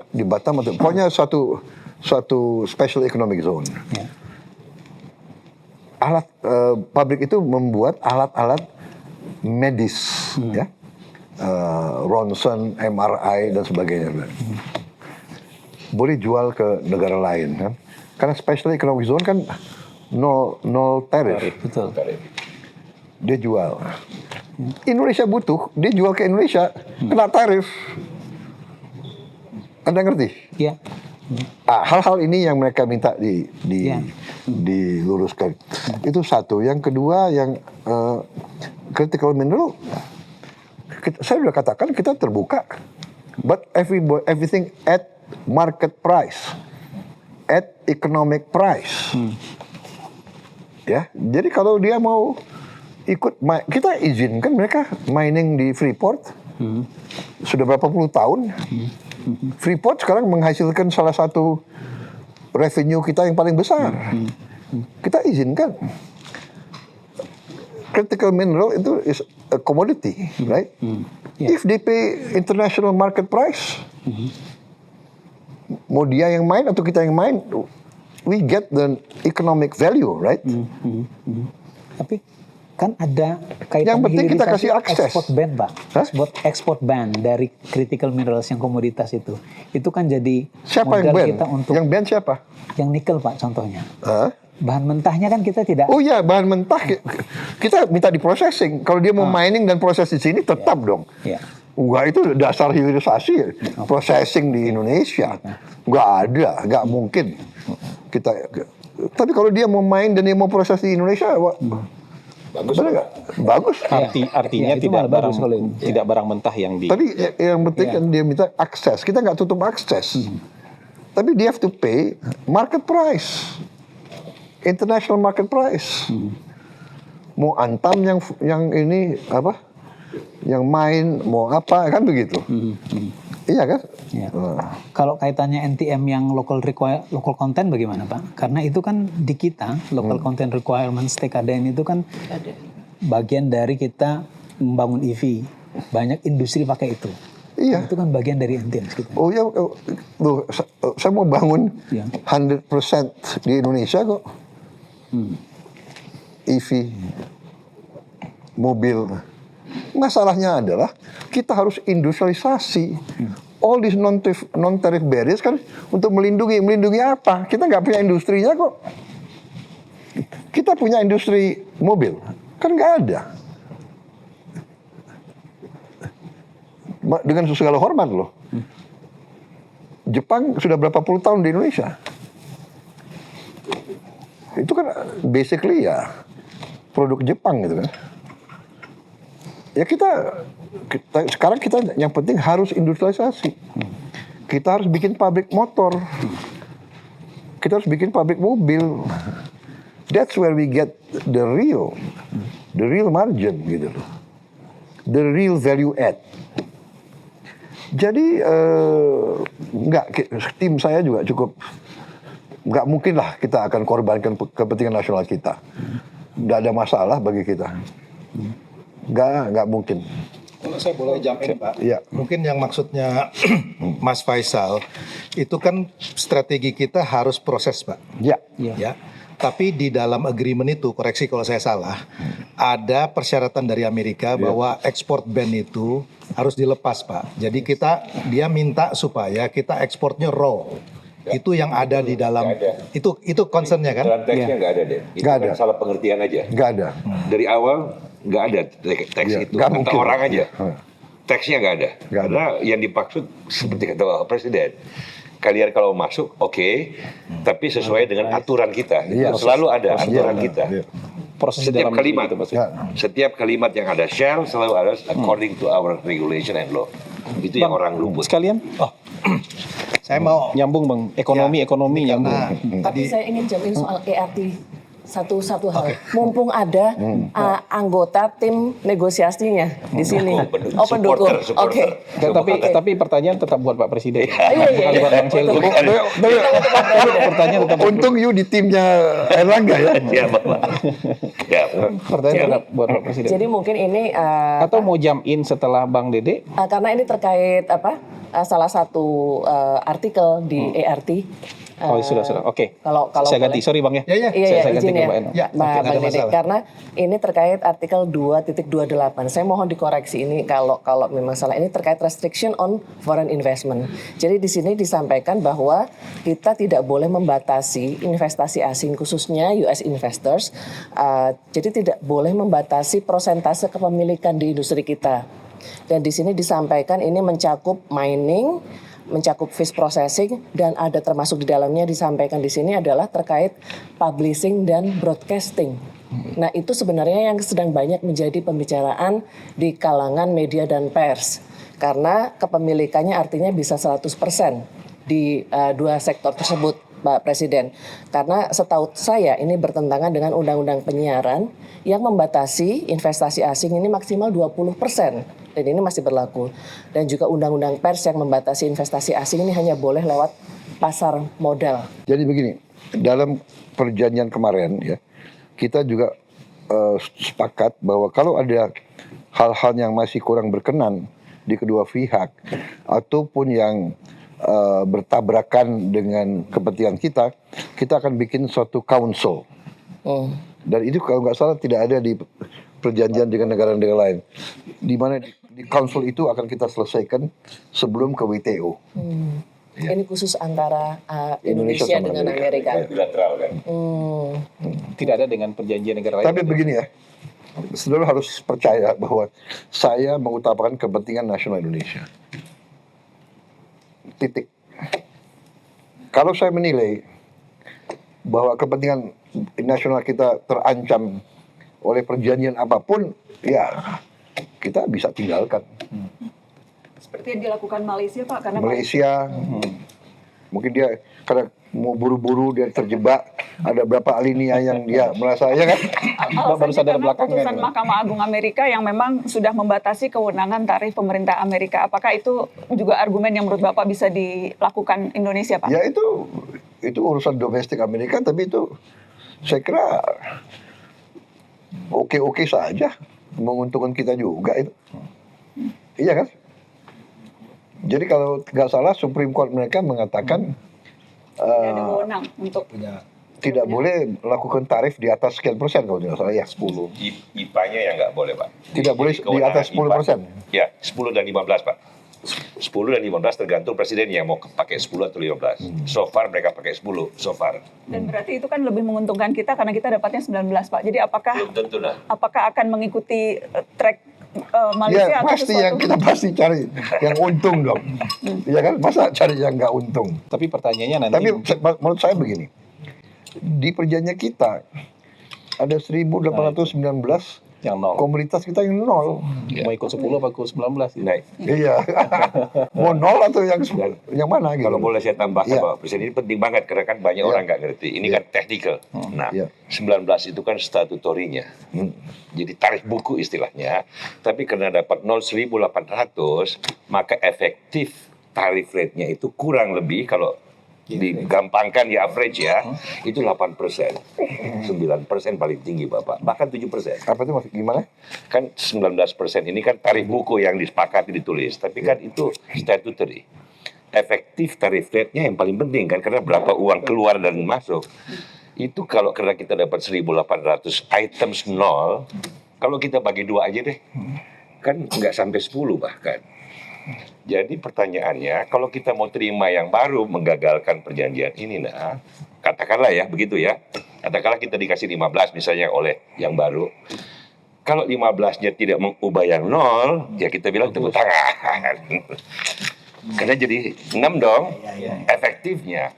di Batam atau pokoknya suatu special economic zone. Ya. Pabrik itu membuat alat-alat medis, ya, ronsen, MRI dan sebagainya. Boleh jual ke negara lain, kan? Karena special economic zone kan nol tarif. Betul. Dia jual. Indonesia butuh, dia jual ke Indonesia kena tarif. Anda ngerti? Ya. Hal-hal ini yang mereka minta diluruskan. Itu satu. Yang kedua yang critical mineral, saya sudah katakan kita terbuka, but everything at market price, at economic price. Ya, jadi kalau dia mau ikut, kita izinkan mereka mining di Freeport. Sudah berapa puluh tahun. Freeport sekarang menghasilkan salah satu revenue kita yang paling besar. Kita izinkan. Critical mineral itu is a commodity, right? Yeah. If they pay international market price, mau dia yang main atau kita yang main, we get the economic value, right? Tapi kan ada kaitan Yang penting kita hilirisasi kasih akses. Export ban, Pak. Hah? Export ban dari critical minerals yang komoditas itu. Itu kan jadi Siapa yang modal ban? kita untuk Yang ban siapa? yang nikel, Pak, contohnya. Hah? Bahan mentahnya kan kita tidak. Oh iya, bahan mentah kita minta di processing. Kalau dia mau mining dan proses di sini tetap dong. Ya. Enggak, itu dasar hilirisasi. Processing di Indonesia. Enggak ada, enggak mungkin. Tapi kalau dia mau main dan dia mau proses di Indonesia, bagus enggak? Bagus. Artinya Ya, itu tidak malah barang bagus kalau itu. tidak barang mentah yang di Tapi yang penting kan dia minta akses. Kita nggak tutup akses. Tapi dia have to pay market price. International market price. Mau Antam yang ini apa? Yang main mau apa kan begitu. Iya kan? Ya. Kalau kaitannya NTM yang local content bagaimana, Pak? Karena itu kan di kita local content requirements TKDN itu kan bagian dari kita membangun EV. Banyak industri pakai itu. Iya. Itu kan bagian dari maintenance kita. Oh ya, loh, saya mau bangun Iya. 100% di Indonesia kok. EV, mobil. Masalahnya adalah kita harus industrialisasi. All these non-tariff barriers kan untuk melindungi apa? Kita nggak punya industrinya kok. Kita punya industri mobil, kan nggak ada. Dengan segala hormat loh. Jepang sudah berapa puluh tahun di Indonesia. Itu kan basically ya produk Jepang gitu kan. Ya sekarang kita yang penting harus industrialisasi. Kita harus bikin pabrik motor. Kita harus bikin pabrik mobil. That's where we get the real margin gitu loh. The real value add. Jadi tim saya juga cukup, nggak mungkin lah kita akan korbankan kepentingan nasional kita. Nggak ada masalah bagi kita. Nggak mungkin. Kalau saya boleh jump in, Pak. Iya. Mungkin yang maksudnya Mas Faisal, itu kan strategi kita harus proses, Pak. Ya. Ya. Tapi di dalam agreement itu, koreksi kalau saya salah, ada persyaratan dari Amerika bahwa ekspor ban itu harus dilepas, Pak. Jadi dia minta supaya kita ekspornya raw. Itu yang ada di dalam, itu concernnya kan? Dalam teksnya nggak ada deh. Itu Nggak ada. kan salah pengertian aja. Nggak ada. Dari awal nggak ada teks Iya, itu. nggak Kata mungkin. orang aja. Teksnya nggak ada. Nggak ada. Karena yang dimaksud seperti kata Bapak Presiden. Kalian kalau masuk, oke, tapi sesuai dengan aturan kita. Iya. Selalu ada aturan Iya. kita. Iya. Proses Setiap dalam kalimat, itu, Mas. Ya. setiap kalimat yang ada shall selalu ada according to our regulation and law. Itu yang orang luput. Sekalian Saya mau nyambung Bang, ekonomi nyambung. Tapi saya ingin jawabin soal ERT satu hal. Mumpung ada anggota tim negosiasinya di sini. Pendukung. Supporter. Oke. Tapi pertanyaan tetap buat Pak Presiden. Iya. Bukan buat Bang Celi. Pertanyaan tetap Untung you di timnya Erlangga ya. Ya, Bapak. Ya. pertanyaan tetap buat Pak Presiden. Jadi mungkin ini Atau mau jump in setelah Bang Dede? karena ini terkait salah satu artikel di ERT. Oh sudah. Oke. Kalau Saya boleh. ganti. Sorry Bang ya. Iya, Saya ganti izin ke ya, Mbak Eno. Ya, Mbak nggak ada Dede, masalah. karena ini terkait artikel 2.28. Saya mohon dikoreksi ini kalau memang salah. Ini terkait restriction on foreign investment. Jadi di sini disampaikan bahwa kita tidak boleh membatasi investasi asing, khususnya US investors. Jadi tidak boleh membatasi persentase kepemilikan di industri kita. Dan di sini disampaikan ini mencakup mining, mencakup fish processing, dan ada termasuk di dalamnya disampaikan di sini adalah terkait publishing dan broadcasting. Nah itu sebenarnya yang sedang banyak menjadi pembicaraan di kalangan media dan pers. Karena kepemilikannya artinya bisa 100% di dua sektor tersebut, Pak Presiden. Karena setahu saya ini bertentangan dengan undang-undang penyiaran yang membatasi investasi asing ini maksimal 20%. Dan ini masih berlaku. Dan juga undang-undang pers yang membatasi investasi asing ini hanya boleh lewat pasar modal. Jadi begini, dalam perjanjian kemarin ya, kita juga sepakat bahwa kalau ada hal-hal yang masih kurang berkenan di kedua pihak ataupun yang bertabrakan dengan kepentingan kita akan bikin suatu council. Dan itu kalau nggak salah tidak ada di perjanjian dengan negara-negara lain. Di mana di council itu akan kita selesaikan sebelum ke WTO. Ini khusus antara Indonesia Indonesia sama dengan Amerika. Amerika. Bilateral kan. Tidak ada dengan perjanjian negara lain. Tapi begini ya, saudara harus percaya bahwa saya mengutamakan kepentingan nasional Indonesia. Titik. Kalau saya menilai bahwa kepentingan nasional kita terancam oleh perjanjian apapun, ya kita bisa tinggalkan. Seperti yang dilakukan Malaysia, Pak, karena Malaysia, mungkin dia karena mau buru-buru dia terjebak, ada berapa alinea yang dia merasa ya kan? Baru sadar karena belakangan. putusan Mahkamah Agung Amerika yang memang sudah membatasi kewenangan tarif pemerintah Amerika. Apakah itu juga argumen yang menurut Bapak bisa dilakukan Indonesia, Pak? Ya itu urusan domestik Amerika, tapi itu saya kira oke-oke saja, menguntungkan kita juga itu. Iya kan? Jadi kalau nggak salah Supreme Court mereka mengatakan Tidak ada wewenang untuk tidak boleh melakukan tarif di atas sekian persen kalau tidak salah ya. 10. IPA-nya yang nggak boleh, Pak. Tidak boleh di atas 10%. Ya, 10 dan 15, Pak. 10 dan 15 tergantung presiden yang mau pakai 10 atau 15. So far mereka pakai 10, so far. dan berarti itu kan lebih menguntungkan kita karena kita dapatnya 19 Pak. Jadi Belum tentu nah. apakah akan mengikuti track Malaysia Ya atau pasti sesuatu? yang kita pasti cari yang untung dong. Ya kan, masa cari yang nggak untung. Tapi pertanyaannya nanti Tapi menurut saya begini, di perjanjian kita ada 1819 yang 0. komunitas kita yang nol. Mau ikut 10 apa ikut 19? Nah, Iya. Mau nol atau yang mana gitu. kalau boleh saya tambahkan, Iya. Pak Presiden, ini penting banget karena kan banyak Iya. orang nggak ngerti. Ini kan technical. Nah, Iya. 19 itu kan statutorinya. Jadi tarif buku istilahnya. Tapi karena dapat 0.800, maka efektif tarif rate-nya itu kurang lebih kalau digampangkan di average ya, itu 8%. 9% paling tinggi Bapak. Bahkan 7%. Apa itu maksud gimana? Kan 19% ini kan tarif buku yang disepakati ditulis, tapi kan itu statutory. Efektif tarif rate-nya yang paling penting kan, karena berapa uang keluar dan masuk. Itu kalau karena kita dapat 1.800 items nol, kalau kita bagi 2 aja deh, kan nggak sampai 10 bahkan. Jadi pertanyaannya, kalau kita mau terima yang baru menggagalkan perjanjian ini, nah, katakanlah ya, begitu ya. Katakanlah kita dikasih 15 misalnya oleh yang baru. Kalau 15-nya tidak mengubah yang nol, ya kita bilang tepuk tangan. Karena jadi 6 dong, efektifnya.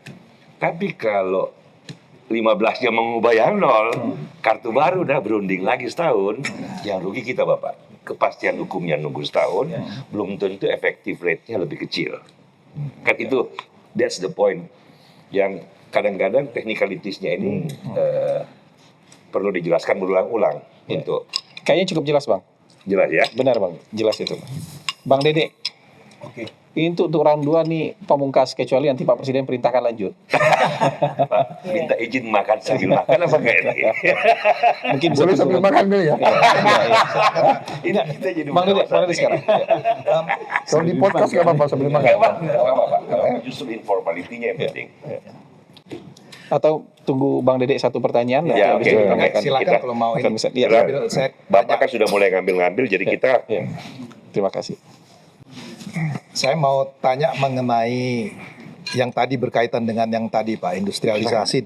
Tapi kalau 15-nya mengubah yang nol, kartu baru udah berunding lagi setahun, yang rugi kita Bapak. Kepastian hukumnya nunggu setahun, belum tentu efektif rate-nya lebih kecil. Kan itu, that's the point. Yang kadang-kadang technicalities-nya ini perlu dijelaskan berulang-ulang untuk kayaknya cukup jelas, Bang. jelas ya. Benar, Bang. Jelas itu. Bang Dede. Oke. Ini untuk round 2 nih pamungkas, kecuali nanti Pak Presiden perintahkan lanjut. Pak, minta izin makan sambil makan apa enggak ini? Mungkin bisa Boleh sambil makan dulu ya. Ini kita jadi Bang Dede sekarang. Kalau di podcast nggak apa-apa sambil makan. Enggak apa-apa. Justru informalitinya yang penting. Atau tunggu Bang Dede satu pertanyaan. Ya, nanti habis oke. itu kita Oke, akan- silakan kita- kalau mau akan ini. bisa. Iya, Karena Saya Bapak kan sudah mulai ngambil-ngambil, jadi kita iya. Terima kasih. Saya mau tanya mengenai yang tadi berkaitan dengan yang tadi Pak, industrialisasi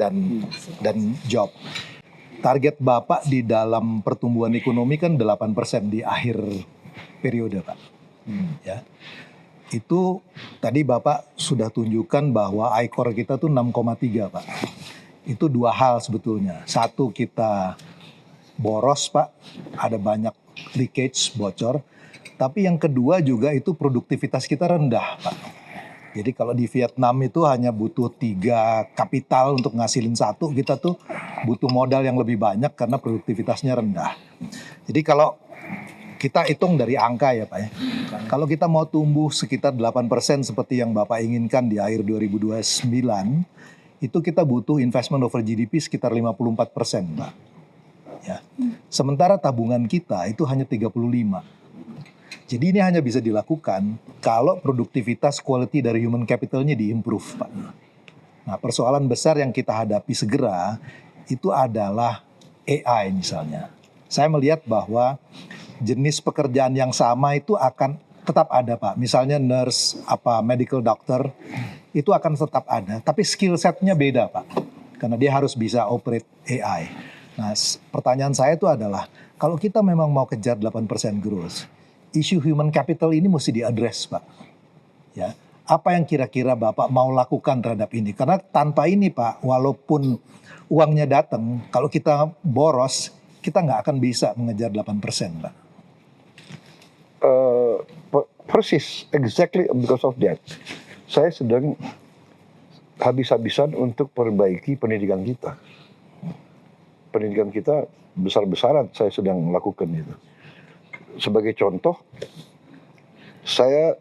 dan job. Target Bapak di dalam pertumbuhan ekonomi kan 8% di akhir periode Pak. Ya. Itu tadi Bapak sudah tunjukkan bahwa ICOR kita tuh 6,3 Pak. Itu dua hal sebetulnya. Satu, kita boros Pak, ada banyak leakage, bocor. Tapi yang kedua juga itu produktivitas kita rendah Pak. Jadi kalau di Vietnam itu hanya butuh 3 kapital untuk ngasilin 1, kita tuh butuh modal yang lebih banyak karena produktivitasnya rendah. Jadi kalau kita hitung dari angka ya Pak ya. Kalau kita mau tumbuh sekitar 8% seperti yang Bapak inginkan di akhir 2029, itu kita butuh investment over GDP sekitar 54% Pak. Ya. Sementara tabungan kita itu hanya 35. Jadi ini hanya bisa dilakukan kalau produktivitas quality dari human capitalnya diimprove Pak. Nah persoalan besar yang kita hadapi segera itu adalah AI misalnya. Saya melihat bahwa jenis pekerjaan yang sama itu akan tetap ada Pak. Misalnya nurse, medical doctor, itu akan tetap ada. Tapi skill setnya beda Pak. Karena dia harus bisa operate AI. Nah pertanyaan saya itu adalah, kalau kita memang mau kejar 8% growth, isu human capital ini mesti diadres Pak. Ya, apa yang kira-kira Bapak mau lakukan terhadap ini? Karena tanpa ini Pak, walaupun uangnya datang, kalau kita boros, kita nggak akan bisa mengejar 8% Pak. Persis, exactly because of that. Saya sedang habis-habisan untuk perbaiki pendidikan kita. Pendidikan kita besar-besaran saya sedang lakukan itu. Sebagai contoh, saya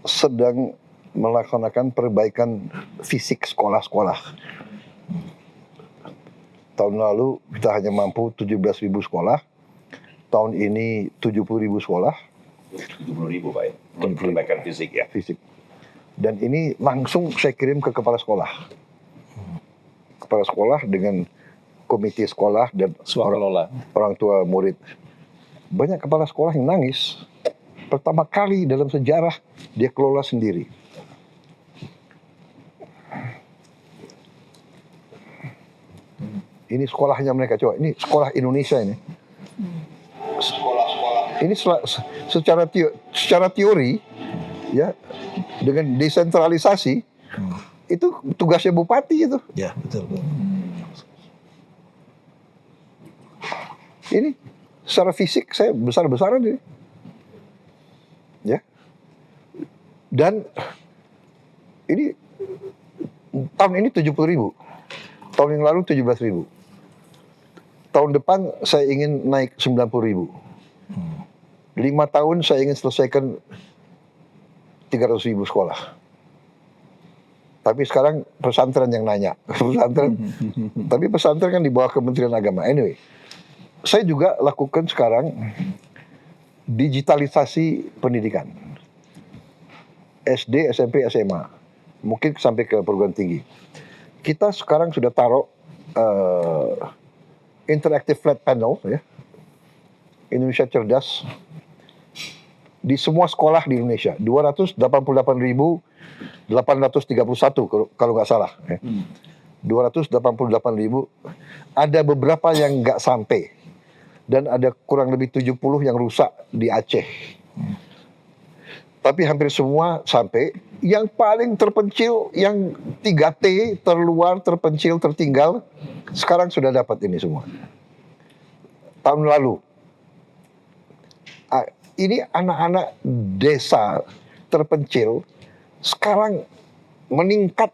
sedang melaksanakan perbaikan fisik sekolah-sekolah. Tahun lalu kita hanya mampu 17.000 sekolah. tahun ini 70.000 sekolah 70.000 Pak ya. Untuk perbaikan fisik ya. fisik. Dan ini langsung saya kirim ke kepala sekolah. Kepala sekolah dengan komite sekolah dan Swakelola. orang tua murid. Banyak kepala sekolah yang nangis. Pertama kali dalam sejarah dia kelola sendiri. Ini sekolahnya mereka, coba. Ini sekolah Indonesia ini. Ini secara teori, ya, dengan desentralisasi, itu tugasnya bupati itu. Ya, betul. Ini secara fisik saya besar-besaran ini. Ya. Dan ini tahun ini 70.000. Tahun yang lalu 17.000. Tahun depan saya ingin naik 90.000. 5 tahun saya ingin selesaikan 300.000 sekolah. Tapi sekarang pesantren yang nanya. Pesantren. Tapi pesantren kan di bawah Kementerian Agama. Anyway, saya juga lakukan sekarang digitalisasi pendidikan. SD, SMP, SMA. Mungkin sampai ke perguruan tinggi. Kita sekarang sudah taruh interactive flat panel, ya, Indonesia Cerdas, di semua sekolah di Indonesia. 288.831 kalau nggak salah. Ya. 288.000. Ada beberapa yang nggak sampai. Dan ada kurang lebih 70 yang rusak di Aceh. Tapi hampir semua sampai. Yang paling terpencil, yang 3T, terluar, terpencil, tertinggal, sekarang sudah dapat ini semua. Tahun lalu. Ini anak-anak desa terpencil, sekarang meningkat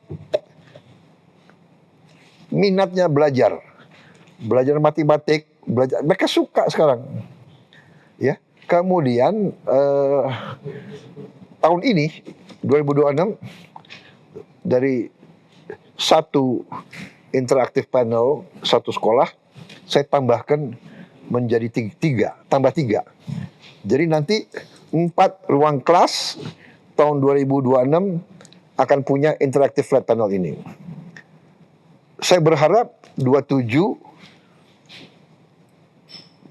minatnya belajar. Belajar matematik, belajar, mereka suka sekarang. Ya. Kemudian tahun ini 2026 dari satu interaktif panel satu sekolah saya tambahkan menjadi tambah tiga. Jadi nanti 4 ruang kelas tahun 2026 akan punya interaktif flat panel ini. Saya berharap 27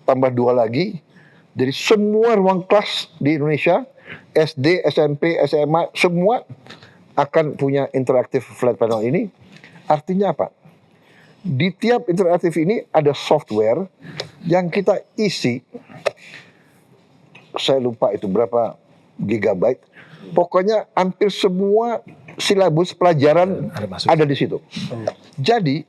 tambah 2 lagi. Jadi semua ruang kelas di Indonesia, SD, SMP, SMA, semua akan punya interaktif flat panel ini. Artinya apa? Di tiap interaktif ini ada software yang kita isi. Saya lupa itu berapa gigabyte. Pokoknya hampir semua silabus pelajaran ada di situ. Jadi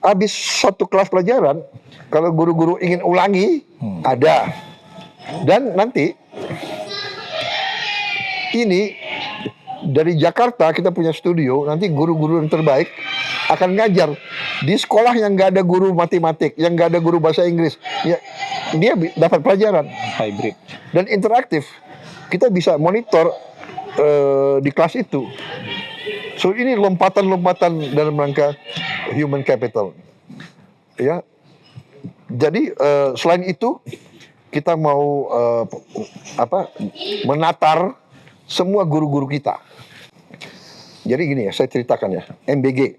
habis satu kelas pelajaran, kalau guru-guru ingin ulangi, ada. Dan nanti ini dari Jakarta kita punya studio, nanti guru-guru yang terbaik akan ngajar di sekolah yang nggak ada guru matematik, yang nggak ada guru bahasa Inggris, ya dia dapat pelajaran Hybrid. dan interaktif. Kita bisa monitor di kelas itu. So ini lompatan-lompatan dalam rangka human capital. Ya, jadi selain itu kita mau menatar semua guru-guru kita. Jadi gini ya, saya ceritakan ya, MBG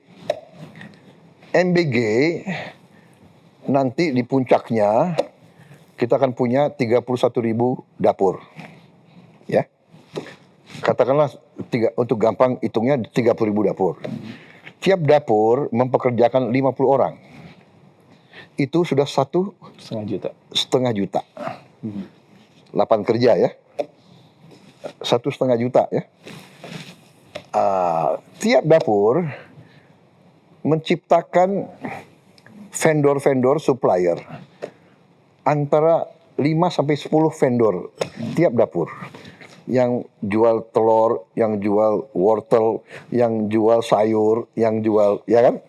nanti di puncaknya kita akan punya 31.000 dapur. Ya. Katakanlah untuk gampang hitungnya 30.000 dapur. Tiap dapur mempekerjakan 50 orang. Itu sudah 1,5 juta. 8 kerja ya. 1,5 juta ya. Tiap dapur menciptakan vendor-vendor supplier. Antara 5 sampai 10 vendor tiap dapur. Yang jual telur, yang jual wortel, yang jual sayur, yang jual, ya kan?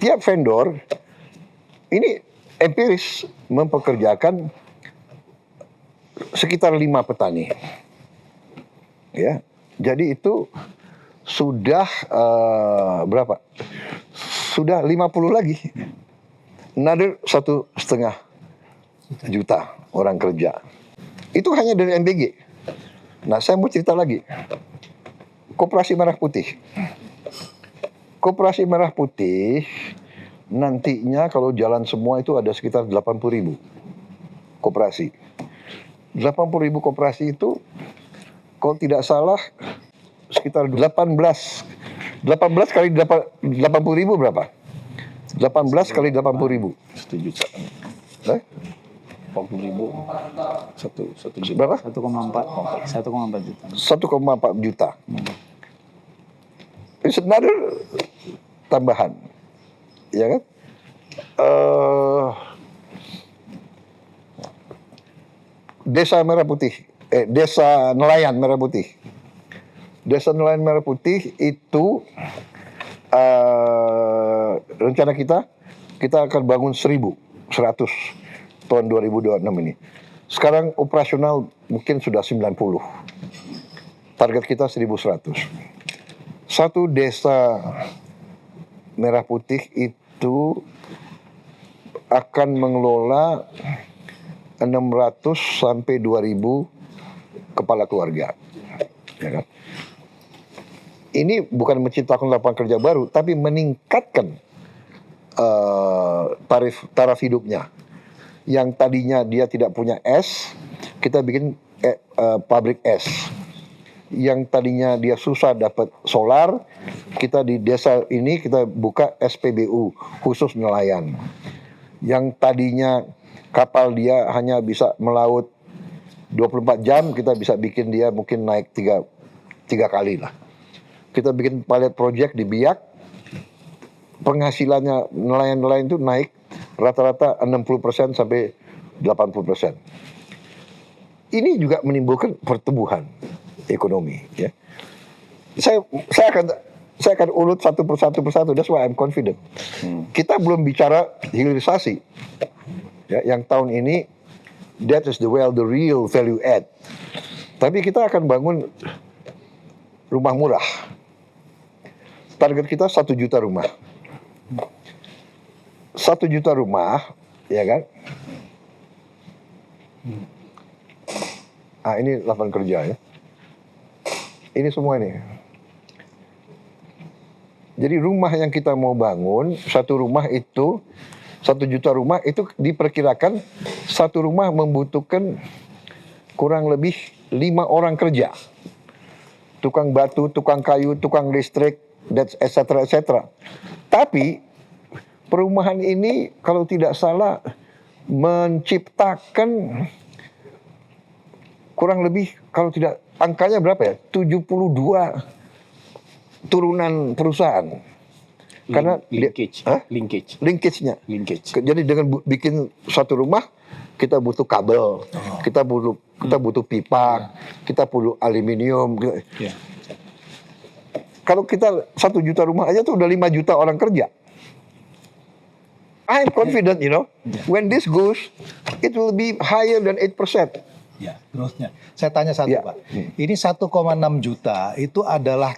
Tiap vendor ini empiris mempekerjakan sekitar 5 petani. Ya. Jadi itu sudah berapa? Sudah 50 lagi. Another 1,5 juta. orang kerja. Itu hanya dari MBG. Nah, saya mau cerita lagi. Koperasi Merah Putih. Koperasi Merah Putih nantinya kalau jalan semua itu ada sekitar 80.000 koperasi. 80.000 koperasi itu kalau tidak salah sekitar 18 kali 80.000 berapa? 18 kali 80.000. 1 juta. 80.000. Satu juta. Berapa? 1,4 juta. 1,4 juta. It's another tambahan, ya kan? Desa Merah Putih, Desa Nelayan Merah Putih. Desa Nelayan Merah Putih itu rencana kita akan bangun 1.100 tahun 2026 ini. Sekarang operasional mungkin sudah 90. Target kita 1.100. Satu desa Merah Putih itu akan mengelola 600 sampai 2.000 kepala keluarga. Ya kan? Ini bukan menciptakan lapangan kerja baru, tapi meningkatkan taraf hidupnya. Yang tadinya dia tidak punya es, kita bikin pabrik es. Yang tadinya dia susah dapat solar, kita di desa ini kita buka SPBU khusus nelayan. Yang tadinya kapal dia hanya bisa melaut 24 jam, kita bisa bikin dia mungkin naik 3 kali lah. Kita bikin pilot project di Biak, penghasilannya nelayan-nelayan itu naik rata-rata 60% sampai 80%. Ini juga menimbulkan pertumbuhan ekonomi, ya. Saya akan urut satu persatu. That's why I'm confident. Kita belum bicara hilirisasi. Ya, yang tahun ini that is the real value add. Tapi kita akan bangun rumah murah. Target kita 1 juta rumah. 1 juta rumah, ya kan? Ini lapangan kerja, ya. Ini semua ini. Jadi rumah yang kita mau bangun, 1 rumah itu 1 juta rumah itu diperkirakan 1 rumah membutuhkan kurang lebih 5 orang kerja. Tukang batu, tukang kayu, tukang listrik, etc. Tapi perumahan ini kalau tidak salah menciptakan kurang lebih, kalau tidak angkanya berapa ya? 72 turunan perusahaan. Karena linkage-nya. Jadi dengan bikin 1 rumah kita butuh kabel, kita butuh pipa, kita butuh aluminium. Kalau kita 1 juta rumah aja tuh udah 5 juta orang kerja. I'm confident, when this goes, it will be higher than 8%. Ya, growth-nya. Saya tanya satu, Ya. Pak. Ini 1,6 juta itu adalah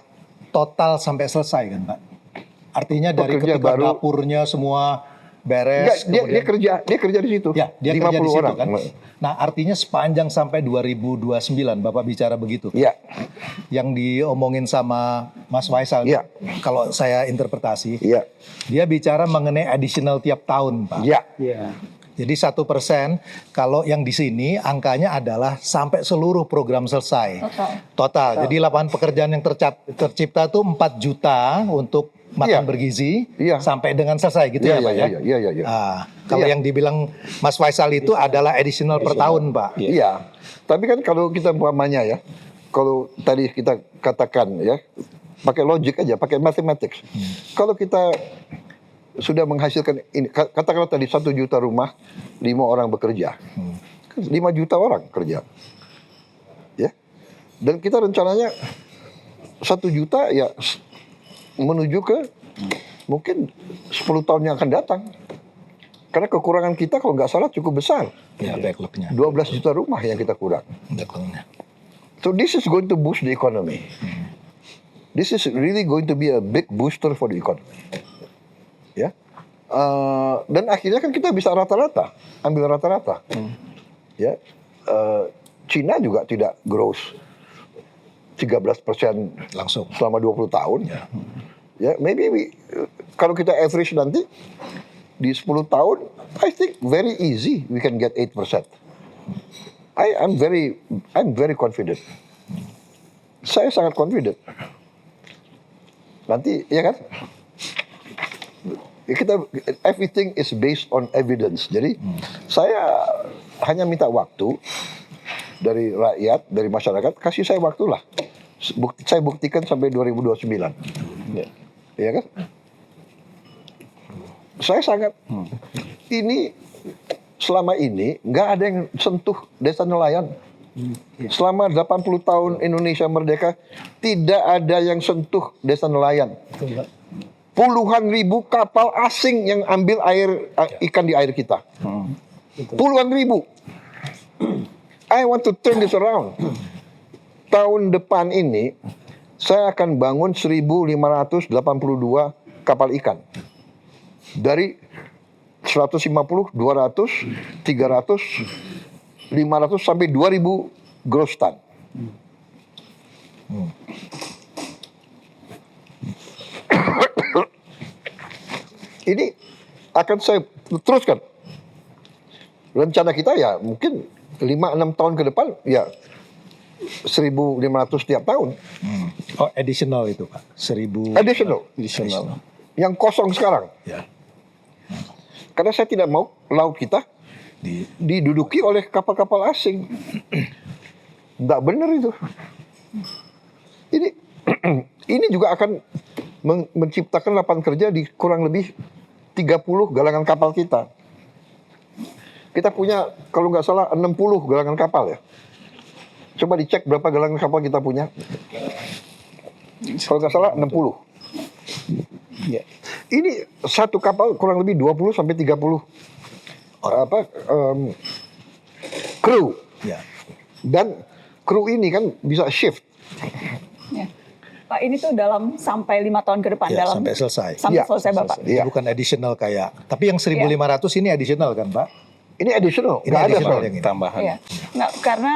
total sampai selesai kan, Pak? Artinya dari Pekerja ketika baru. dapurnya semua beres. Enggak, dia kerja di situ. Ya, dia 50 kerja di situ orang. kan. Nah, artinya sepanjang sampai 2029 Bapak bicara begitu. Ya. Yang diomongin sama Mas Faisal, Ya. kalau saya interpretasi, Ya. dia bicara mengenai additional tiap tahun, Pak. Ya. Jadi 1%, kalau yang di sini angkanya adalah sampai seluruh program selesai. Total. Jadi lapangan pekerjaan yang tercipta tuh 4 juta untuk makan Iya. bergizi Iya. sampai dengan selesai gitu ya, Pak ya? Iya. Kalau Iya. yang dibilang Mas Faisal itu adalah additional per tahun, Pak. Iya. Tapi kan kalau kita umpamanya ya, kalau tadi kita katakan ya, pakai logik aja, pakai mathematics. Kalau kita sudah menghasilkan ini, katakanlah tadi 1 juta rumah, 5 orang bekerja. 5 juta orang kerja. Ya. Dan kita rencananya 1 juta ya menuju ke mungkin 10 tahun yang akan datang. Karena kekurangan kita kalau nggak salah cukup besar. Ya, backlog-nya. 12 juta rumah yang kita kurang. Backlog-nya. So this is going to boost the economy. This is really going to be a big booster for the economy. Ya. Dan akhirnya kan kita bisa rata-rata, ambil rata-rata. Ya, Cina juga tidak growth 13% Langsung. selama 20 tahun. Ya, maybe kalau kita average nanti di 10 tahun, I think very easy we can get 8%. I'm very confident. Saya sangat confident. Nanti, ya kan? Everything is based on evidence. Jadi saya hanya minta waktu dari rakyat, dari masyarakat, kasih saya waktu lah. Saya buktikan sampai 2029. Ya kan? Saya sangat selama ini nggak ada yang sentuh desa nelayan. Selama 80 tahun Indonesia merdeka, tidak ada yang sentuh desa nelayan. Puluhan ribu kapal asing yang ambil ikan di air kita. Puluhan ribu. I want to turn this around. Tahun depan ini, saya akan bangun 1.582 kapal ikan. Dari 150, 200, 300, 500 sampai 2.000 gross ton. Ini akan saya teruskan. Rencana kita ya mungkin 5-6 tahun ke depan ya 1.500 tiap tahun. Oh, additional itu Pak. 1.000. Additional. Yang kosong sekarang. Ya. Karena saya tidak mau laut kita diduduki oleh kapal-kapal asing. Nggak benar itu. Ini juga akan menciptakan lapangan kerja di kurang lebih 30 galangan kapal kita. Kita punya kalau nggak salah 60 galangan kapal ya. Coba dicek berapa galangan kapal kita punya. Kalau nggak salah 60. Ya. Ini satu kapal kurang lebih 20 sampai 30 kru. Ya. Dan kru ini kan bisa shift. Ya. Pak, ini tuh dalam sampai 5 tahun ke depan, Ya, dalam sampai selesai. Sampai Ya, selesai Bapak. Iya. Bukan additional kayak. Tapi yang 1.500 ini additional kan Pak? Ini additional, Ini nggak ada additional soal. yang ini. Tambahan. Iya. Nggak, karena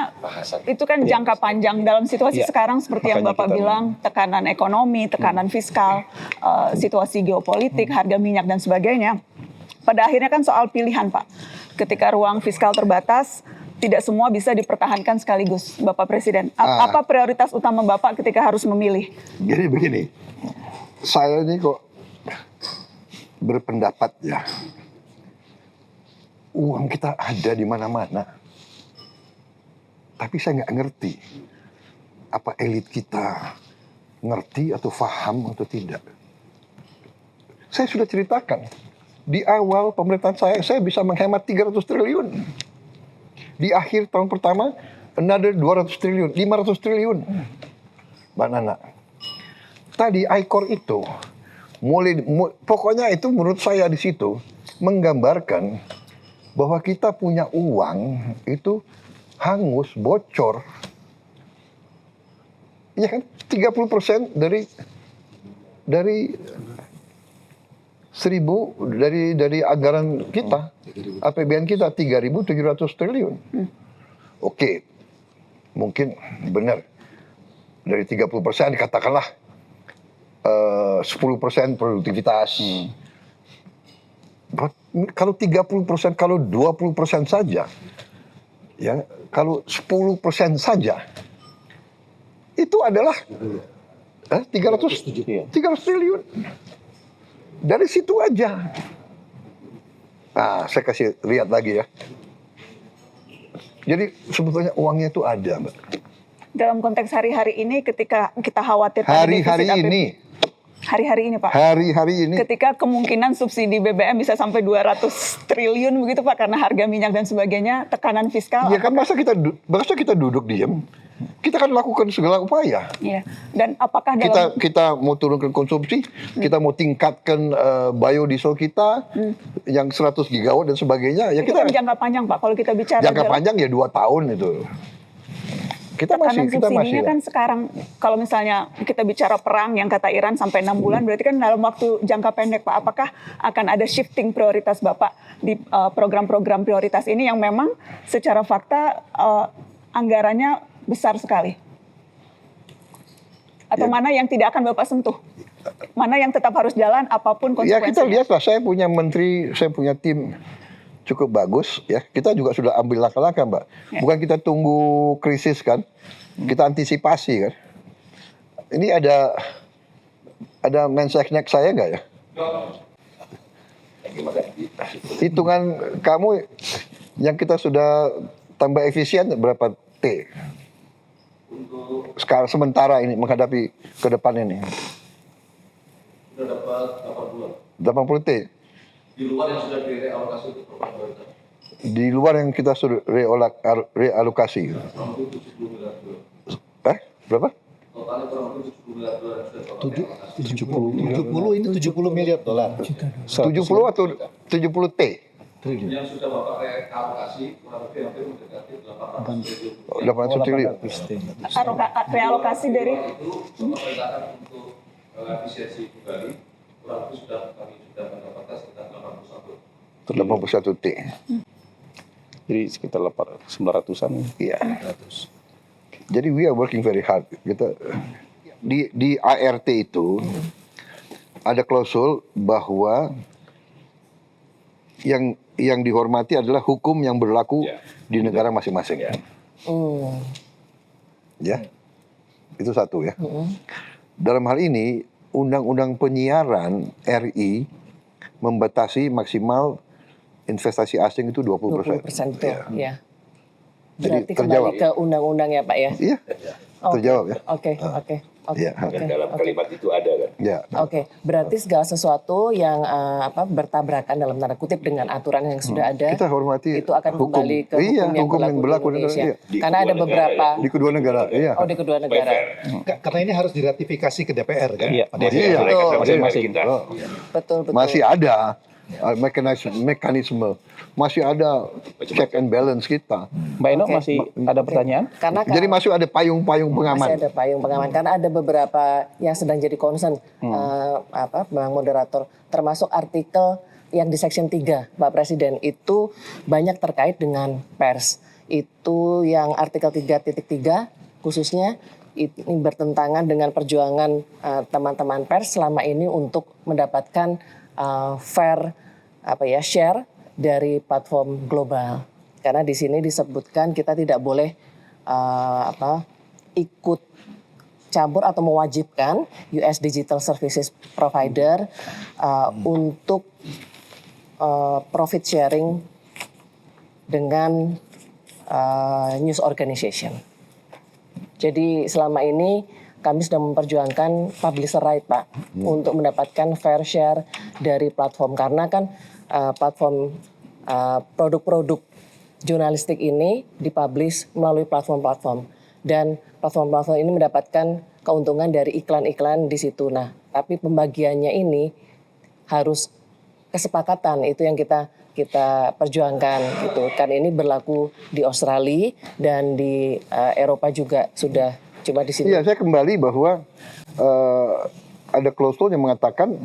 itu kan jangka panjang dalam situasi Iya. sekarang seperti yang Makanya Bapak kita bilang, tekanan ekonomi, tekanan fiskal, situasi geopolitik, harga minyak dan sebagainya. Pada akhirnya kan soal pilihan Pak. Ketika ruang fiskal terbatas, tidak semua bisa dipertahankan sekaligus Bapak Presiden. Apa prioritas utama Bapak ketika harus memilih? Jadi begini, saya ini kok berpendapat ya, uang kita ada di mana-mana. Tapi saya nggak ngerti, apa elit kita ngerti atau paham atau tidak. Saya sudah ceritakan, di awal pemerintahan saya bisa menghemat 300 triliun. Di akhir tahun pertama, another 200 triliun, 500 triliun. Mbak Nana, tadi ICOR itu, pokoknya itu menurut saya di situ, menggambarkan bahwa kita punya uang itu hangus, bocor. Ya kan, 30% dari 1.000 dari anggaran kita, APBN kita 3.700 triliun. Oke, mungkin benar dari 30% katakanlah 10% produktivitas. Kalau 30%, kalau 20% saja, ya, kalau 10% saja, itu adalah 300 triliun. Dari situ aja. Nah, saya kasih lihat lagi ya. Jadi sebetulnya uangnya itu ada, Mbak. Dalam konteks hari-hari ini ketika kita khawatir Hari-hari ini. Hari-hari ini Pak. Hari-hari ini. Ketika kemungkinan subsidi BBM bisa sampai 200 triliun begitu Pak karena harga minyak dan sebagainya, tekanan fiskal. Ya kan masa kita duduk diam? Kita kan lakukan segala upaya. Iya. Dan apakah dalam Kita mau turunkan konsumsi, kita mau tingkatkan biodiesel kita yang 100 gigawatt dan sebagainya. Ya itu kita kan jangka panjang Pak kalau kita bicara jangka dalam- panjang ya 2 tahun itu. Kita masih subsidinya lah. kan sekarang kalau misalnya kita bicara perang yang kata Iran sampai 6 bulan, berarti kan dalam waktu jangka pendek Pak, apakah akan ada shifting prioritas Bapak di program-program prioritas ini yang memang secara fakta anggarannya besar sekali? Atau mana yang tidak akan Bapak sentuh? Mana yang tetap harus jalan apapun Ya konsekuensinya? kita lihatlah, saya punya menteri, saya punya tim cukup bagus ya. Kita juga sudah ambil langkah-langkah, Mbak. Ya. Bukan kita tunggu krisis kan, kita antisipasi kan. Ini ada Menseknek saya nggak ya? Hitungan kamu yang kita sudah tambah efisien berapa T? Sekarang sementara ini menghadapi ke depan ini. Sudah dapat 80 T. di luar yang sudah direalokasi untuk program prioritas. Di luar yang kita sudah realokasi. Kurang lebih 70 miliar dolar. Berapa? Totalnya kurang lebih 70 miliar dolar yang sudah dialokasi. 70 ini 70 miliar dolar. 70 atau 70 T? Yang sudah Bapak realokasi kurang lebih hampir mendekati 800 triliun. 800 triliun. Realokasi dari Itu Bapak perintahkan untuk efisiensi kembali kurang lebih kami sudah mendapatkan sekitar 81. 81 T. Jadi sekitar 900-an. Iya. Jadi we are working very hard. Kita di ART itu ada klausul bahwa yang dihormati adalah hukum yang berlaku di negara masing-masing. Ya. Itu satu ya. Dalam hal ini Undang-Undang Penyiaran RI membatasi maksimal investasi asing itu 20%. 20% itu, ya. Jadi Berarti terjawab. kembali ke undang-undang ya Pak ya? Iya, terjawab ya. Oke. Iya. Dan dalam kalimat itu ada kan. Ya. Oke, berarti segala sesuatu yang bertabrakan dalam tanda kutip dengan aturan yang sudah ada, Kita hormati itu akan hukum. kembali ke Iya, hukum yang berlaku di Indonesia. iya. Karena ada beberapa Di kedua negara. Iya. di kedua negara. Karena ini harus diratifikasi ke DPR kan. Iya. Pada Iya. Mereka sama Masing-masing. kita. Oh. Betul. Masih ada mekanisme, masih ada check and balance kita. Mbak Eno Oke. masih ada pertanyaan? Karena Jadi masih ada payung-payung masih pengaman. ada payung pengaman karena ada beberapa yang sedang jadi concern Bang Moderator, termasuk artikel yang di section 3 Pak Presiden itu banyak terkait dengan pers. Itu yang artikel 3.3 khususnya ini bertentangan dengan perjuangan teman-teman pers selama ini untuk mendapatkan fair share dari platform global. Karena di sini disebutkan kita tidak boleh ikut campur atau mewajibkan US Digital Services Provider untuk profit sharing dengan news organization. Jadi selama ini kami sudah memperjuangkan publisher right Pak untuk mendapatkan fair share dari platform karena kan platform produk-produk jurnalistik ini dipublish melalui platform-platform dan platform-platform ini mendapatkan keuntungan dari iklan-iklan di situ. Nah, tapi pembagiannya ini harus kesepakatan, itu yang kita perjuangkan gitu. Kan ini berlaku di Australia dan di Eropa juga sudah. Coba di sini. Iya, saya kembali bahwa ada klausul yang mengatakan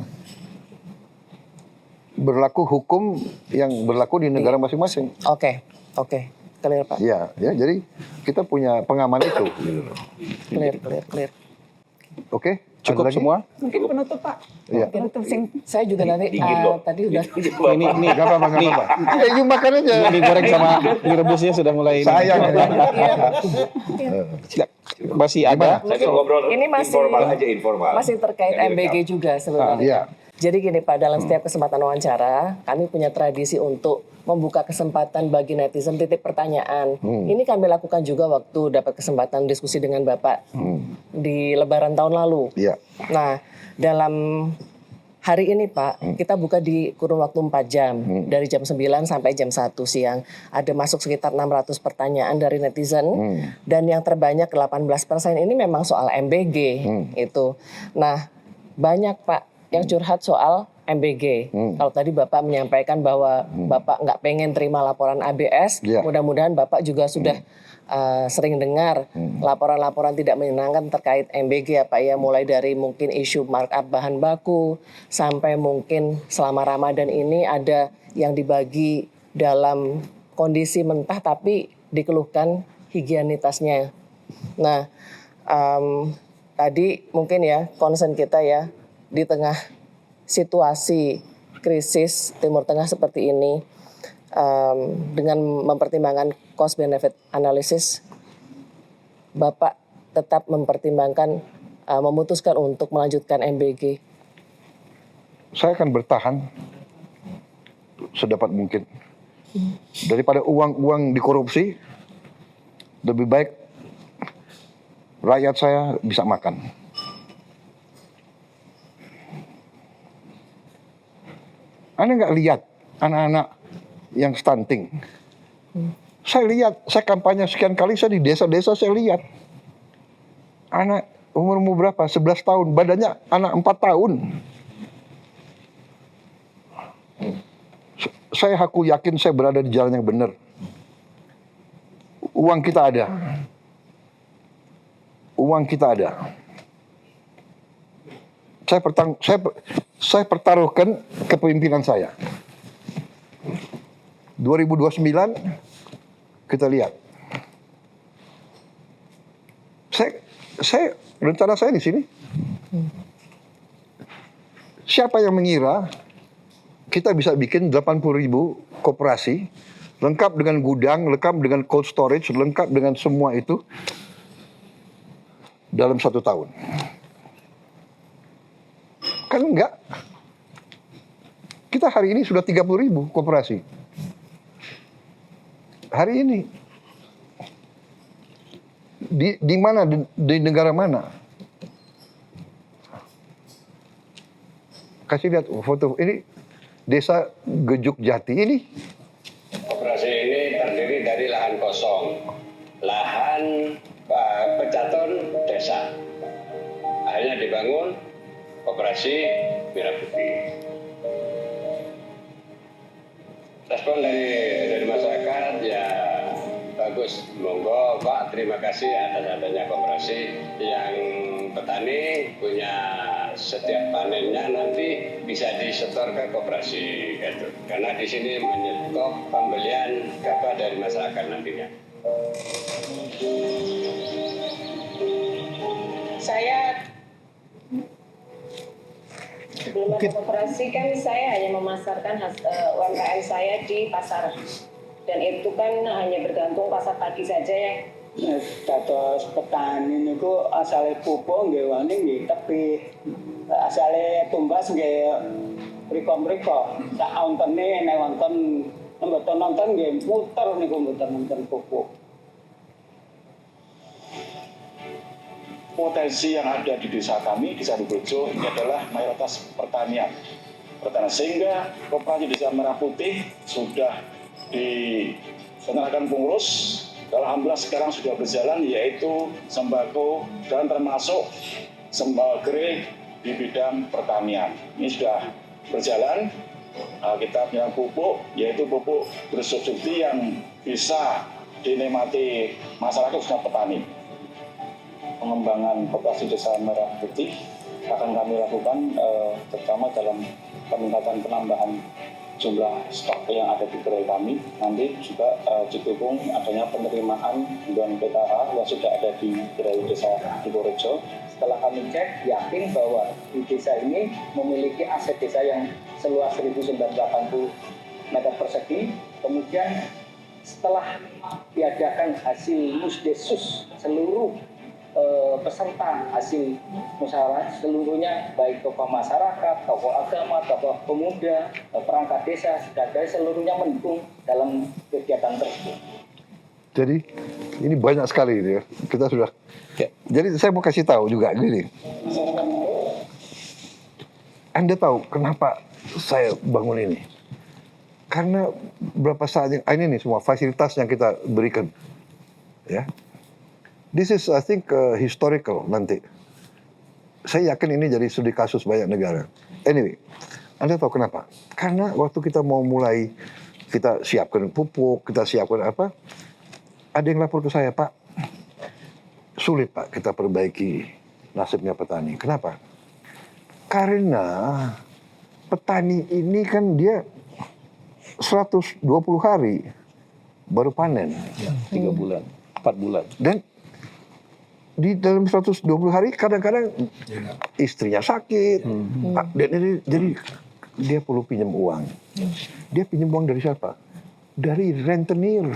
berlaku hukum yang berlaku di negara masing-masing. Oke. Clear Pak. Iya, ya. Jadi kita punya pengaman itu. Clear. Oke, Cukup ada lagi? semua? Mungkin penutup Pak. Iya. Penutup sing. Saya juga nanti Dingin loh. tadi udah Ini Gak apa-apa. Ya, you makan aja. ini digoreng sama direbusnya sudah mulai. Sayang. Ya, masih ada. Saya ngobrol Ini masih- informal aja informal. masih terkait Yang MBG direkam. juga sebenarnya. Iya. Jadi gini Pak, dalam setiap kesempatan wawancara, kami punya tradisi untuk membuka kesempatan bagi netizen titip pertanyaan. Ini kami lakukan juga waktu dapat kesempatan diskusi dengan Bapak di Lebaran tahun lalu. Iya. Nah, dalam hari ini Pak, kita buka di kurun waktu 4 jam. Dari jam 9 sampai jam 1 siang. Ada masuk sekitar 600 pertanyaan dari netizen. Dan yang terbanyak 18% ini memang soal MBG. Itu. Nah, banyak Pak yang curhat soal MBG. Kalau tadi Bapak menyampaikan bahwa Bapak nggak pengen terima laporan ABS, Iya. mudah-mudahan Bapak juga sudah sering dengar laporan-laporan tidak menyenangkan terkait MBG ya Pak ya, mulai dari mungkin isu markup bahan baku sampai mungkin selama Ramadan ini ada yang dibagi dalam kondisi mentah tapi dikeluhkan higienitasnya. Nah, tadi mungkin ya concern kita ya di tengah situasi krisis Timur Tengah seperti ini, dengan mempertimbangkan cost benefit analysis, Bapak tetap mempertimbangkan memutuskan untuk melanjutkan MBG. Saya akan bertahan sedapat mungkin. Daripada uang dikorupsi, lebih baik rakyat saya bisa makan. Anda nggak lihat anak-anak yang stunting? Saya lihat, saya kampanye sekian kali, saya di desa-desa saya lihat. Anak umur berapa? 11 tahun, badannya anak 4 tahun. Saya aku yakin saya berada di jalan yang benar. Uang kita ada. Uang kita ada. Saya pertaruhkan kepemimpinan saya. 2029 kita lihat. Saya rencana saya di sini. Siapa yang mengira kita bisa bikin 80.000 koperasi lengkap dengan gudang, lengkap dengan cold storage, lengkap dengan semua itu dalam 1 tahun? Kan enggak. Kita hari ini sudah 30.000 koperasi. Hari ini di mana, di negara mana? Kasih lihat foto ini, desa Gejuk Jati ini. Koperasi ini terdiri dari lahan kosong, lahan pecaton desa. Akhirnya dibangun koperasi Merah Putih. Respon dari masyarakat ya bagus, monggo Pak, terima kasih atas adanya koperasi yang petani punya setiap panennya nanti bisa disetor ke koperasi gitu. Karena di sini menyetop pembelian gabah dari masyarakat nantinya. Saya sebelum ada koperasi kan saya hanya memasarkan UMKM saya di pasar, dan itu kan hanya bergantung pasar pagi saja ya. Dados petani niku asale pupuk nggih wani nggih tebih, asale tumbas nggih mriko-mriko. Sak ontene nek wonten mboten nonton nggih muter niku mboten nonton pupuk. Potensi yang ada di desa kami, Desa Dukurejo, ini adalah mayoritas pertanian. Sehingga koperasi Desa Merah Putih sudah diselenggarakan pengurus. Alhamdulillah sekarang sudah berjalan, yaitu sembako dan termasuk sembako di bidang pertanian. Ini sudah berjalan. Kita punya pupuk, yaitu pupuk bersubsidi yang bisa dinikmati masyarakat khususnya petani. Pengembangan koperasi Desa Merah Putih akan kami lakukan terutama dalam peningkatan penambahan jumlah stok yang ada di gerai kami. Nanti juga didukung adanya penerimaan bantuan PKH yang sudah ada di gerai Desa Dukurejo. Setelah kami cek, yakin bahwa di desa ini memiliki aset desa yang seluas 1.980 meter persegi. Kemudian setelah diadakan hasil musdesus, seluruh peserta hasil musyawarah seluruhnya, baik tokoh masyarakat, tokoh agama, tokoh pemuda, perangkat desa, sudah seluruhnya mendukung dalam kegiatan tersebut. Jadi ini banyak sekali ini ya. Kita sudah. Ya. Jadi saya mau kasih tahu juga gini. Anda tahu kenapa saya bangun ini? Karena berapa saat ini nih semua fasilitas yang kita berikan, ya. This is, I think, historical nanti. Saya yakin ini jadi studi kasus banyak negara. Anyway, Anda tahu kenapa? Karena waktu kita mau mulai, kita siapkan pupuk, kita siapkan apa, ada yang lapor ke saya, Pak, sulit Pak kita perbaiki nasibnya petani. Kenapa? Karena petani ini kan dia 120 hari baru panen. 3 bulan, 4 bulan. Dan di dalam 120 hari kadang-kadang istrinya sakit. Dan ini, jadi dia perlu pinjam uang. Dia pinjam uang dari siapa? Dari rentenir.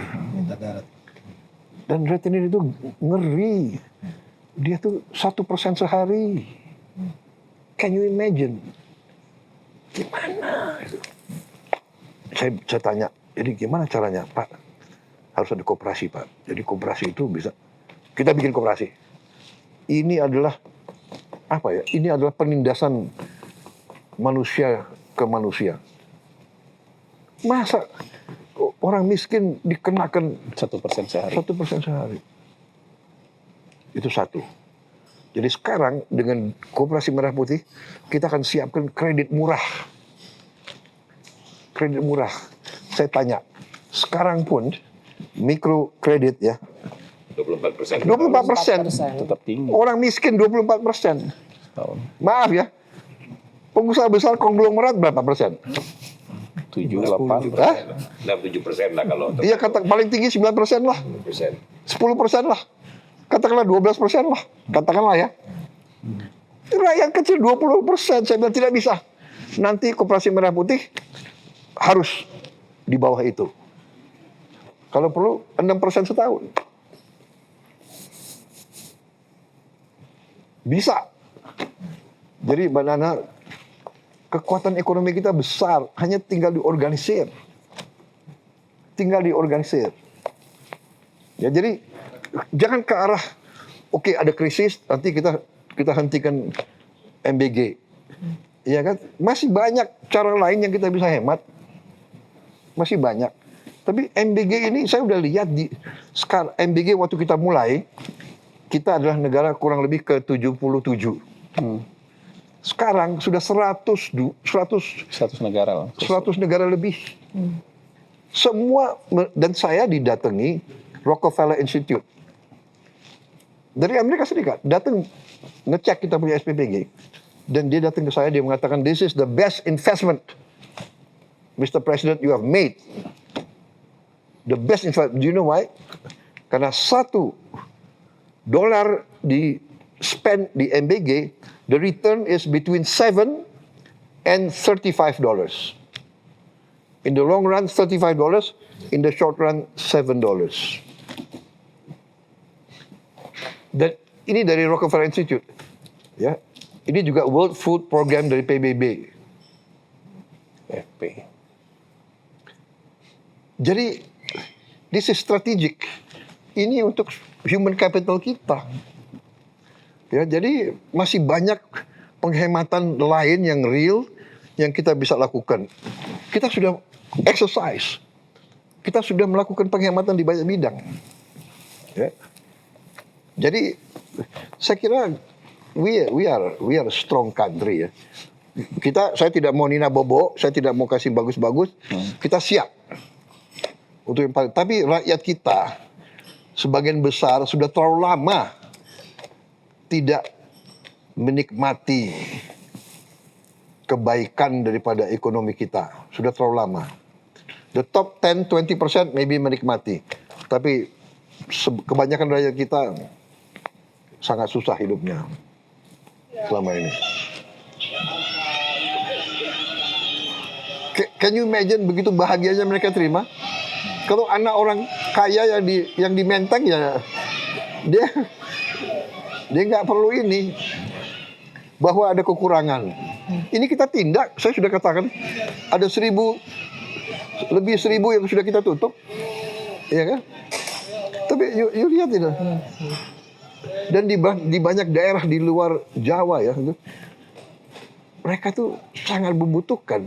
Dan rentenir itu ngeri. Dia tuh 1% sehari. Can you imagine? Gimana? Saya tanya, jadi gimana caranya, Pak? Harus ada koperasi, Pak. Jadi koperasi itu bisa, kita bikin koperasi. Ini adalah apa ya? Ini adalah penindasan manusia ke manusia. Masa orang miskin dikenakan 1% sehari. 1% sehari. Itu satu. Jadi sekarang dengan Koperasi Merah Putih kita akan siapkan kredit murah. Kredit murah. Saya tanya, sekarang pun mikro kredit ya 24%. 24%. Tetap tinggi. Orang miskin 24%. Tahun. Maaf ya. Pengusaha besar konglomerat berapa persen? 7, 8. Hah? 7% lah kalau Iya, kata paling tinggi 9% lah. 10% lah. Katakanlah 12% lah. Katakanlah ya. Rakyat kecil 20%. Saya bilang tidak bisa. Nanti Koperasi Merah Putih harus di bawah itu. Kalau perlu 6% setahun. Bisa. Jadi Mbak Nana, kekuatan ekonomi kita besar, hanya tinggal diorganisir. Tinggal diorganisir. Ya, jadi jangan ke arah oke, ada krisis, nanti kita hentikan MBG. Iya kan? Masih banyak cara lain yang kita bisa hemat. Masih banyak. Tapi MBG ini saya udah lihat di sekarang MBG waktu kita mulai, kita adalah negara kurang lebih ke 77. Sekarang sudah 100 negara lah. 100 negara lebih. Semua, dan saya didatangi Rockefeller Institute dari Amerika Serikat, datang ngecek kita punya SPPG, dan dia datang ke saya, dia mengatakan this is the best investment Mr. President you have made. The best investment. Do you know why? Karena $1 di spend di MBG, the return is between $7 and $35. In the long run, $35. In the short run, $7. Dan ini dari Rockefeller Institute. Ya, ini juga World Food Program dari PBB. FP. Jadi, this is strategic. Ini untuk human capital kita. Ya, jadi masih banyak penghematan lain yang real yang kita bisa lakukan. Kita sudah exercise. Kita sudah melakukan penghematan di banyak bidang. Ya. Jadi saya kira we are a strong country ya. Saya tidak mau Nina Bobo, saya tidak mau kasih bagus-bagus. Kita siap untuk yang paling. Tapi rakyat kita sebagian besar sudah terlalu lama tidak menikmati kebaikan daripada ekonomi kita. Sudah terlalu lama. The top 10-20% maybe menikmati. Tapi kebanyakan rakyat kita sangat susah hidupnya selama ini. Can you imagine begitu bahagianya mereka terima? Kalau anak orang kaya yang di Menteng ya dia nggak perlu ini, bahwa ada kekurangan. Ini kita tindak, saya sudah katakan ada lebih 1.000 yang sudah kita tutup, ya kan? Tapi you lihat itu. Dan di banyak daerah di luar Jawa ya, mereka tuh sangat membutuhkan.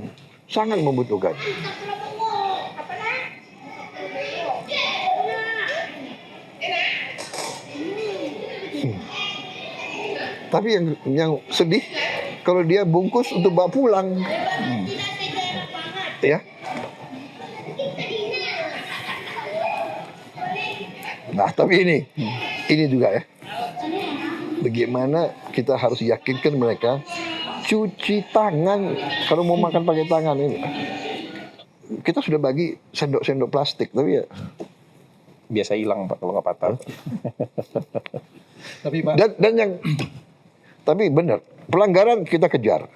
Tapi yang sedih kalau dia bungkus untuk bawa pulang. Ya. Nah, tapi ini juga ya. Bagaimana kita harus yakinkan mereka cuci tangan kalau mau makan pakai tangan ini. Kita sudah bagi sendok-sendok plastik, tapi ya Biasa hilang Pak kalau nggak patah. Tapi Pak, dan yang tapi benar pelanggaran kita kejar,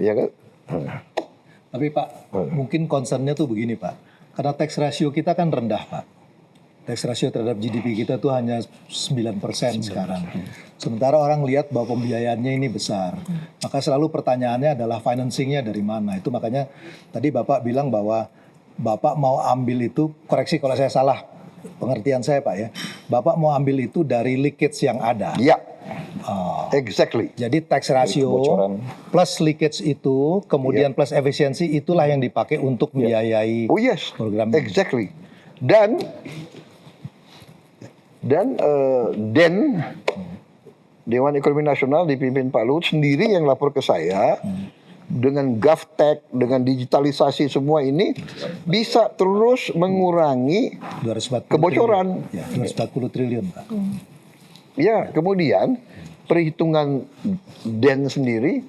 ya kan? Tapi Pak, mungkin concernnya tuh begini Pak. Karena tax ratio kita kan rendah Pak. Tax ratio terhadap GDP kita tuh hanya 9% sekarang. Sementara orang lihat bahwa pembiayaannya ini besar. Maka selalu pertanyaannya adalah financingnya dari mana. Itu makanya tadi Bapak bilang bahwa Bapak mau ambil itu, koreksi kalau saya salah pengertian saya Pak ya. Bapak mau ambil itu dari leakage yang ada. Ya, exactly. Jadi tax ratio Kebocoran. plus leakage itu, kemudian plus efisiensi itulah yang dipakai untuk membiayai Oh yes, program ini. exactly. Dan Dewan Ekonomi Nasional dipimpin Pak Luhut sendiri yang lapor ke saya dengan GovTech, dengan digitalisasi semua ini bisa terus mengurangi 240 kebocoran. triliun. Ya, 240 triliun Pak. Ya, kemudian perhitungan DEN sendiri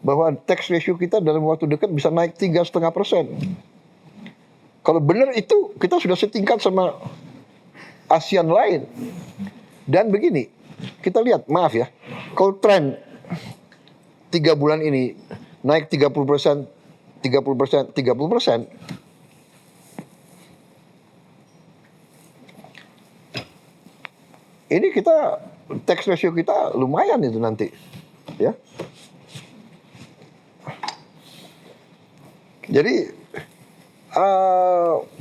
bahwa tax ratio kita dalam waktu dekat bisa naik 3,5%. Kalau benar itu kita sudah setingkat sama ASEAN lain. Dan begini, kita lihat, maaf ya, kalau tren 3 bulan ini naik 30%, 30%, 30%, ini kita tax ratio kita lumayan itu nanti, ya. Jadi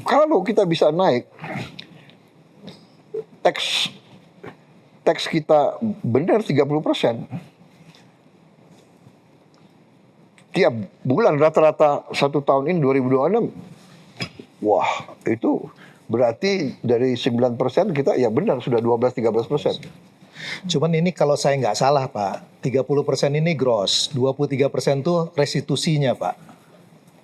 kalau kita bisa naik tax kita benar 30%, tiap bulan rata-rata 1 tahun ini 2026, wah itu berarti dari 9% kita ya benar sudah 12-13%. Cuman ini kalau saya nggak salah Pak, 30% ini gross, 23% tuh restitusinya Pak.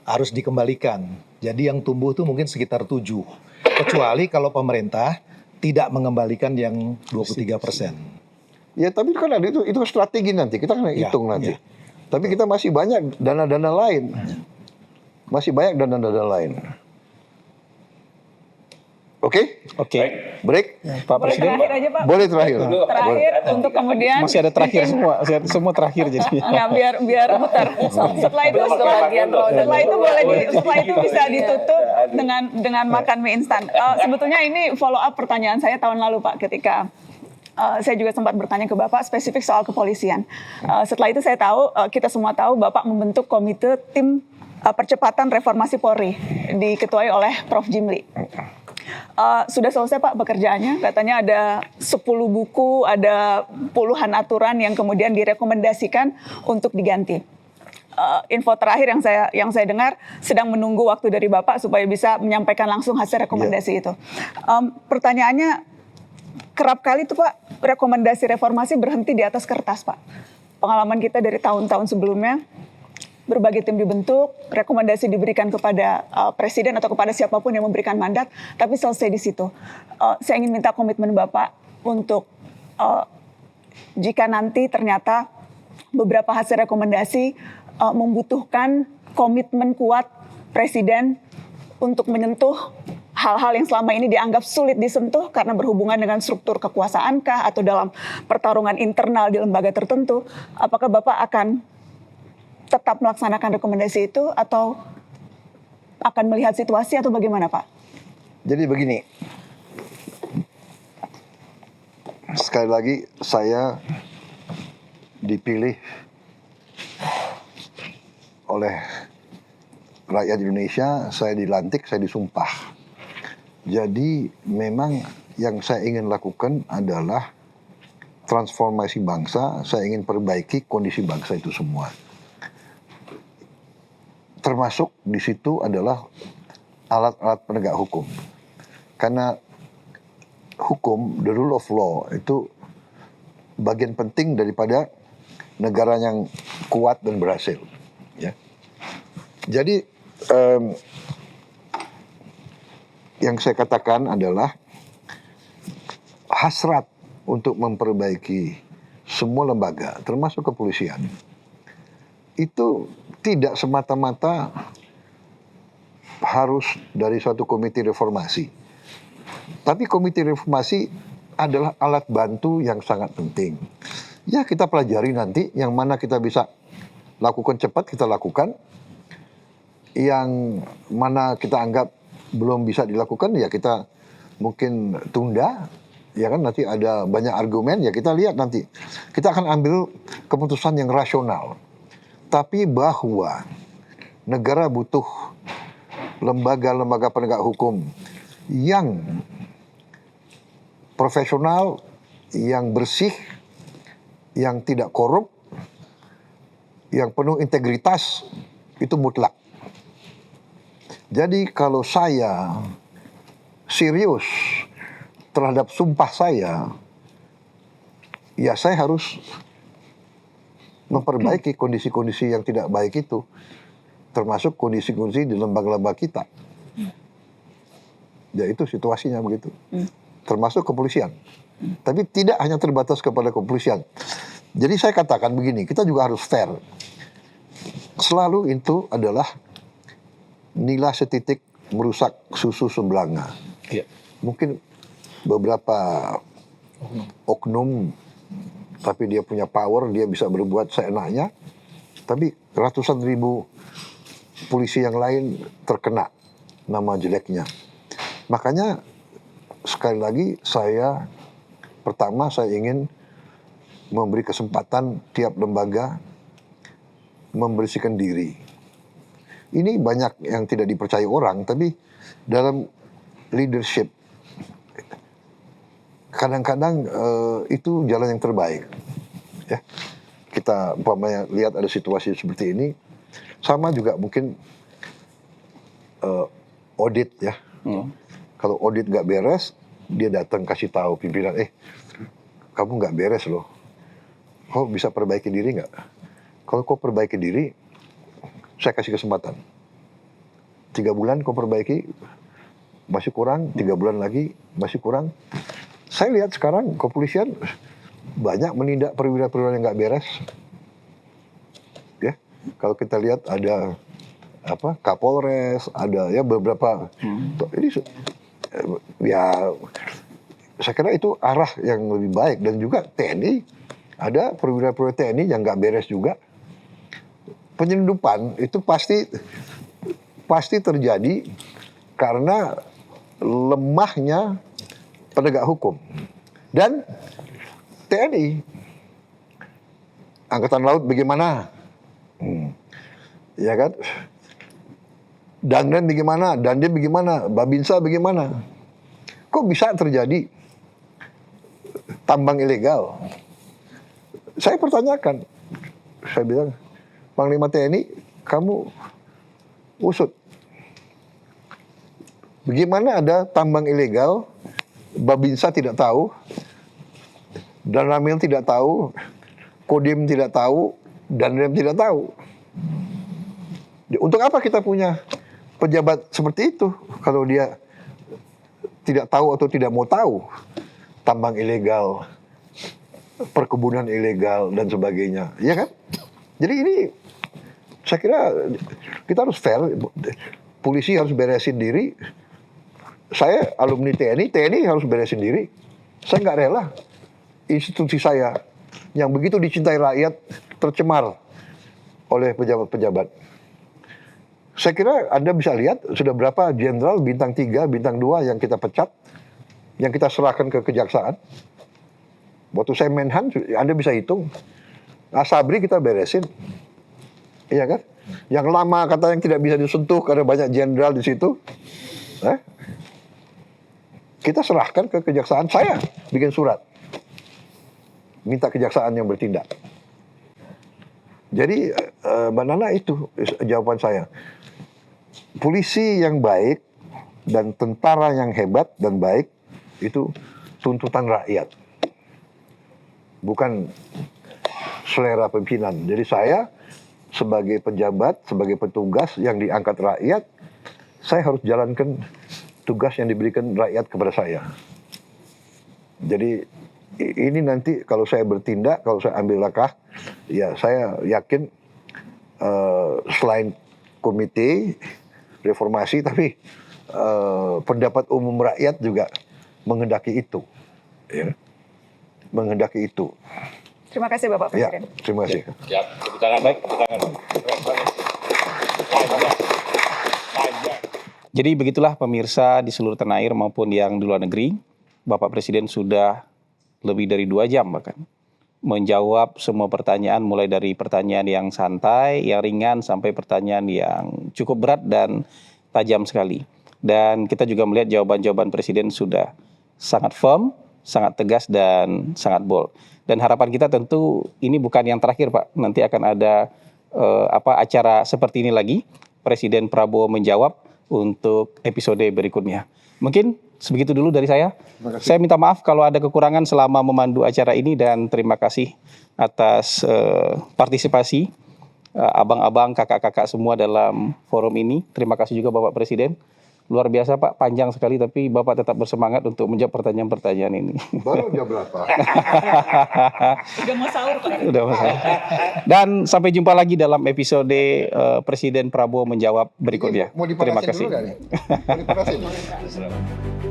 Harus dikembalikan. Jadi yang tumbuh tuh mungkin sekitar 7. Kecuali kalau pemerintah tidak mengembalikan yang 23%. Ya tapi kan ada itu strategi nanti, kita kan hitung nanti. Ya. Tapi kita masih banyak dana-dana lain. Masih banyak dana-dana lain. Oke? Oke. Break? Pak Boleh Presiden, terakhir aja Pak. Boleh terakhir. Terakhir untuk kemudian masih ada terakhir semua terakhir jadi. Nggak, biar muter. Setelah itu setelah itu bisa ditutup dengan makan mie instan. Sebetulnya ini follow up pertanyaan saya tahun lalu Pak, ketika saya juga sempat bertanya ke Bapak spesifik soal kepolisian. Setelah itu saya tahu, kita semua tahu Bapak membentuk komite tim percepatan reformasi Polri diketuai oleh Prof. Jimli. Sudah selesai Pak pekerjaannya, katanya ada 10 buku, ada puluhan aturan yang kemudian direkomendasikan untuk diganti. Info terakhir yang saya dengar sedang menunggu waktu dari Bapak supaya bisa menyampaikan langsung hasil rekomendasi itu. Pertanyaannya, kerap kali tuh Pak rekomendasi reformasi berhenti di atas kertas Pak. Pengalaman kita dari tahun-tahun sebelumnya, berbagai tim dibentuk, rekomendasi diberikan kepada presiden atau kepada siapapun yang memberikan mandat, tapi selesai di situ. Saya ingin minta komitmen Bapak untuk jika nanti ternyata beberapa hasil rekomendasi membutuhkan komitmen kuat presiden untuk menyentuh hal-hal yang selama ini dianggap sulit disentuh karena berhubungan dengan struktur kekuasaankah atau dalam pertarungan internal di lembaga tertentu, apakah Bapak akan tetap melaksanakan rekomendasi itu atau akan melihat situasi atau bagaimana Pak? Jadi begini, sekali lagi saya dipilih oleh rakyat Indonesia, saya dilantik, saya disumpah. Jadi memang yang saya ingin lakukan adalah transformasi bangsa, saya ingin perbaiki kondisi bangsa itu semua. Termasuk di situ adalah alat-alat penegak hukum. Karena hukum, the rule of law itu bagian penting daripada negara yang kuat dan berhasil. Ya. Jadi yang saya katakan adalah hasrat untuk memperbaiki semua lembaga, termasuk kepolisian, itu tidak semata-mata harus dari suatu komite reformasi. Tapi komite reformasi adalah alat bantu yang sangat penting. Ya, kita pelajari nanti yang mana kita bisa lakukan cepat, kita lakukan. Yang mana kita anggap belum bisa dilakukan, ya kita mungkin tunda. Ya kan, nanti ada banyak argumen, ya kita lihat nanti. Kita akan ambil keputusan yang rasional. Tapi bahwa negara butuh lembaga-lembaga penegak hukum yang profesional, yang bersih, yang tidak korup, yang penuh integritas, itu mutlak. Jadi kalau saya serius terhadap sumpah saya, ya saya harus memperbaiki kondisi-kondisi yang tidak baik itu, termasuk kondisi-kondisi di lembaga-lembaga kita. Ya itu situasinya begitu. Termasuk kepolisian. Tapi tidak hanya terbatas kepada kepolisian. Jadi saya katakan begini, kita juga harus fair. Selalu itu adalah nila setitik merusak susu sebelanga. Ya. Mungkin beberapa oknum, tapi dia punya power, dia bisa berbuat seenaknya. Tapi ratusan ribu polisi yang lain terkena nama jeleknya. Makanya sekali lagi pertama saya ingin memberi kesempatan tiap lembaga membersihkan diri. Ini banyak yang tidak dipercaya orang, tapi dalam leadership kadang-kadang itu jalan yang terbaik. Ya, kita umpamanya lihat ada situasi seperti ini, sama juga mungkin audit ya. Kalau audit nggak beres, dia datang kasih tahu pimpinan, kamu nggak beres loh. Kau bisa perbaiki diri nggak? Kalau kau perbaiki diri, saya kasih kesempatan. 3 bulan kau perbaiki, masih kurang, 3 bulan lagi, masih kurang. Saya lihat sekarang kepolisian banyak menindak perwira-perwira yang nggak beres. Ya, kalau kita lihat ada Kapolres, ada ya beberapa. Ini ya saya kira itu arah yang lebih baik. Dan juga TNI, ada perwira-perwira TNI yang nggak beres juga. Penyelundupan itu pasti terjadi karena lemahnya penegak hukum. Dan TNI, Angkatan Laut bagaimana? Ya kan? Danrem bagaimana? Dandim bagaimana? Babinsa bagaimana? Kok bisa terjadi tambang ilegal? Saya pertanyakan. Saya bilang, Panglima TNI, kamu usut. Bagaimana ada tambang ilegal, Babinsa tidak tahu, dan Ramil tidak tahu, Kodim tidak tahu, Danrem tidak tahu. Untuk apa kita punya pejabat seperti itu kalau dia tidak tahu atau tidak mau tahu tambang ilegal, perkebunan ilegal dan sebagainya, ya kan? Jadi ini saya kira kita harus fair. Polisi harus beresin diri. Saya alumni TNI harus beresin diri. Saya nggak rela institusi saya yang begitu dicintai rakyat tercemar oleh pejabat-pejabat. Saya kira Anda bisa lihat sudah berapa jenderal bintang 3, bintang 2 yang kita pecat, yang kita serahkan ke kejaksaan. Waktu saya Menhan, Anda bisa hitung. Asabri kita beresin. Iya kan? Yang lama kata yang tidak bisa disentuh karena banyak jenderal di situ. Kita serahkan ke kejaksaan. Saya bikin surat. Minta kejaksaan yang bertindak. Jadi Mbak Nana itu jawaban saya. Polisi yang baik dan tentara yang hebat dan baik itu tuntutan rakyat. Bukan selera pimpinan. Jadi saya sebagai pejabat, sebagai petugas yang diangkat rakyat, saya harus jalankan tugas yang diberikan rakyat kepada saya. Jadi ini nanti kalau saya bertindak, kalau saya ambil langkah, ya saya yakin selain komite reformasi, tapi pendapat umum rakyat juga menghendaki itu, ya, menghendaki itu. Terima kasih Bapak Ya, Presiden. terima kasih. Ya, tepuk tangan. Baik, tepuk tangan. Jadi begitulah pemirsa di seluruh tanah air maupun yang di luar negeri, Bapak Presiden sudah lebih dari 2 jam bahkan menjawab semua pertanyaan, mulai dari pertanyaan yang santai, yang ringan, sampai pertanyaan yang cukup berat dan tajam sekali. Dan kita juga melihat jawaban-jawaban Presiden sudah sangat firm, sangat tegas, dan sangat bold. Dan harapan kita tentu ini bukan yang terakhir, Pak. Nanti akan ada acara seperti ini lagi, Presiden Prabowo menjawab untuk episode berikutnya. Mungkin sebegitu dulu dari saya. Saya minta maaf kalau ada kekurangan selama memandu acara ini, dan terima kasih atas partisipasi abang-abang, kakak-kakak semua dalam forum ini. Terima kasih juga Bapak Presiden. Luar biasa Pak, panjang sekali, tapi Bapak tetap bersemangat untuk menjawab pertanyaan-pertanyaan ini. Baru jam berapa? Udah mau sahur Pak. Udah masalah. Dan sampai jumpa lagi dalam episode Presiden Prabowo menjawab berikutnya. Mau Terima dipanasin kasih. dulu nggak nih? Mau dipanasin?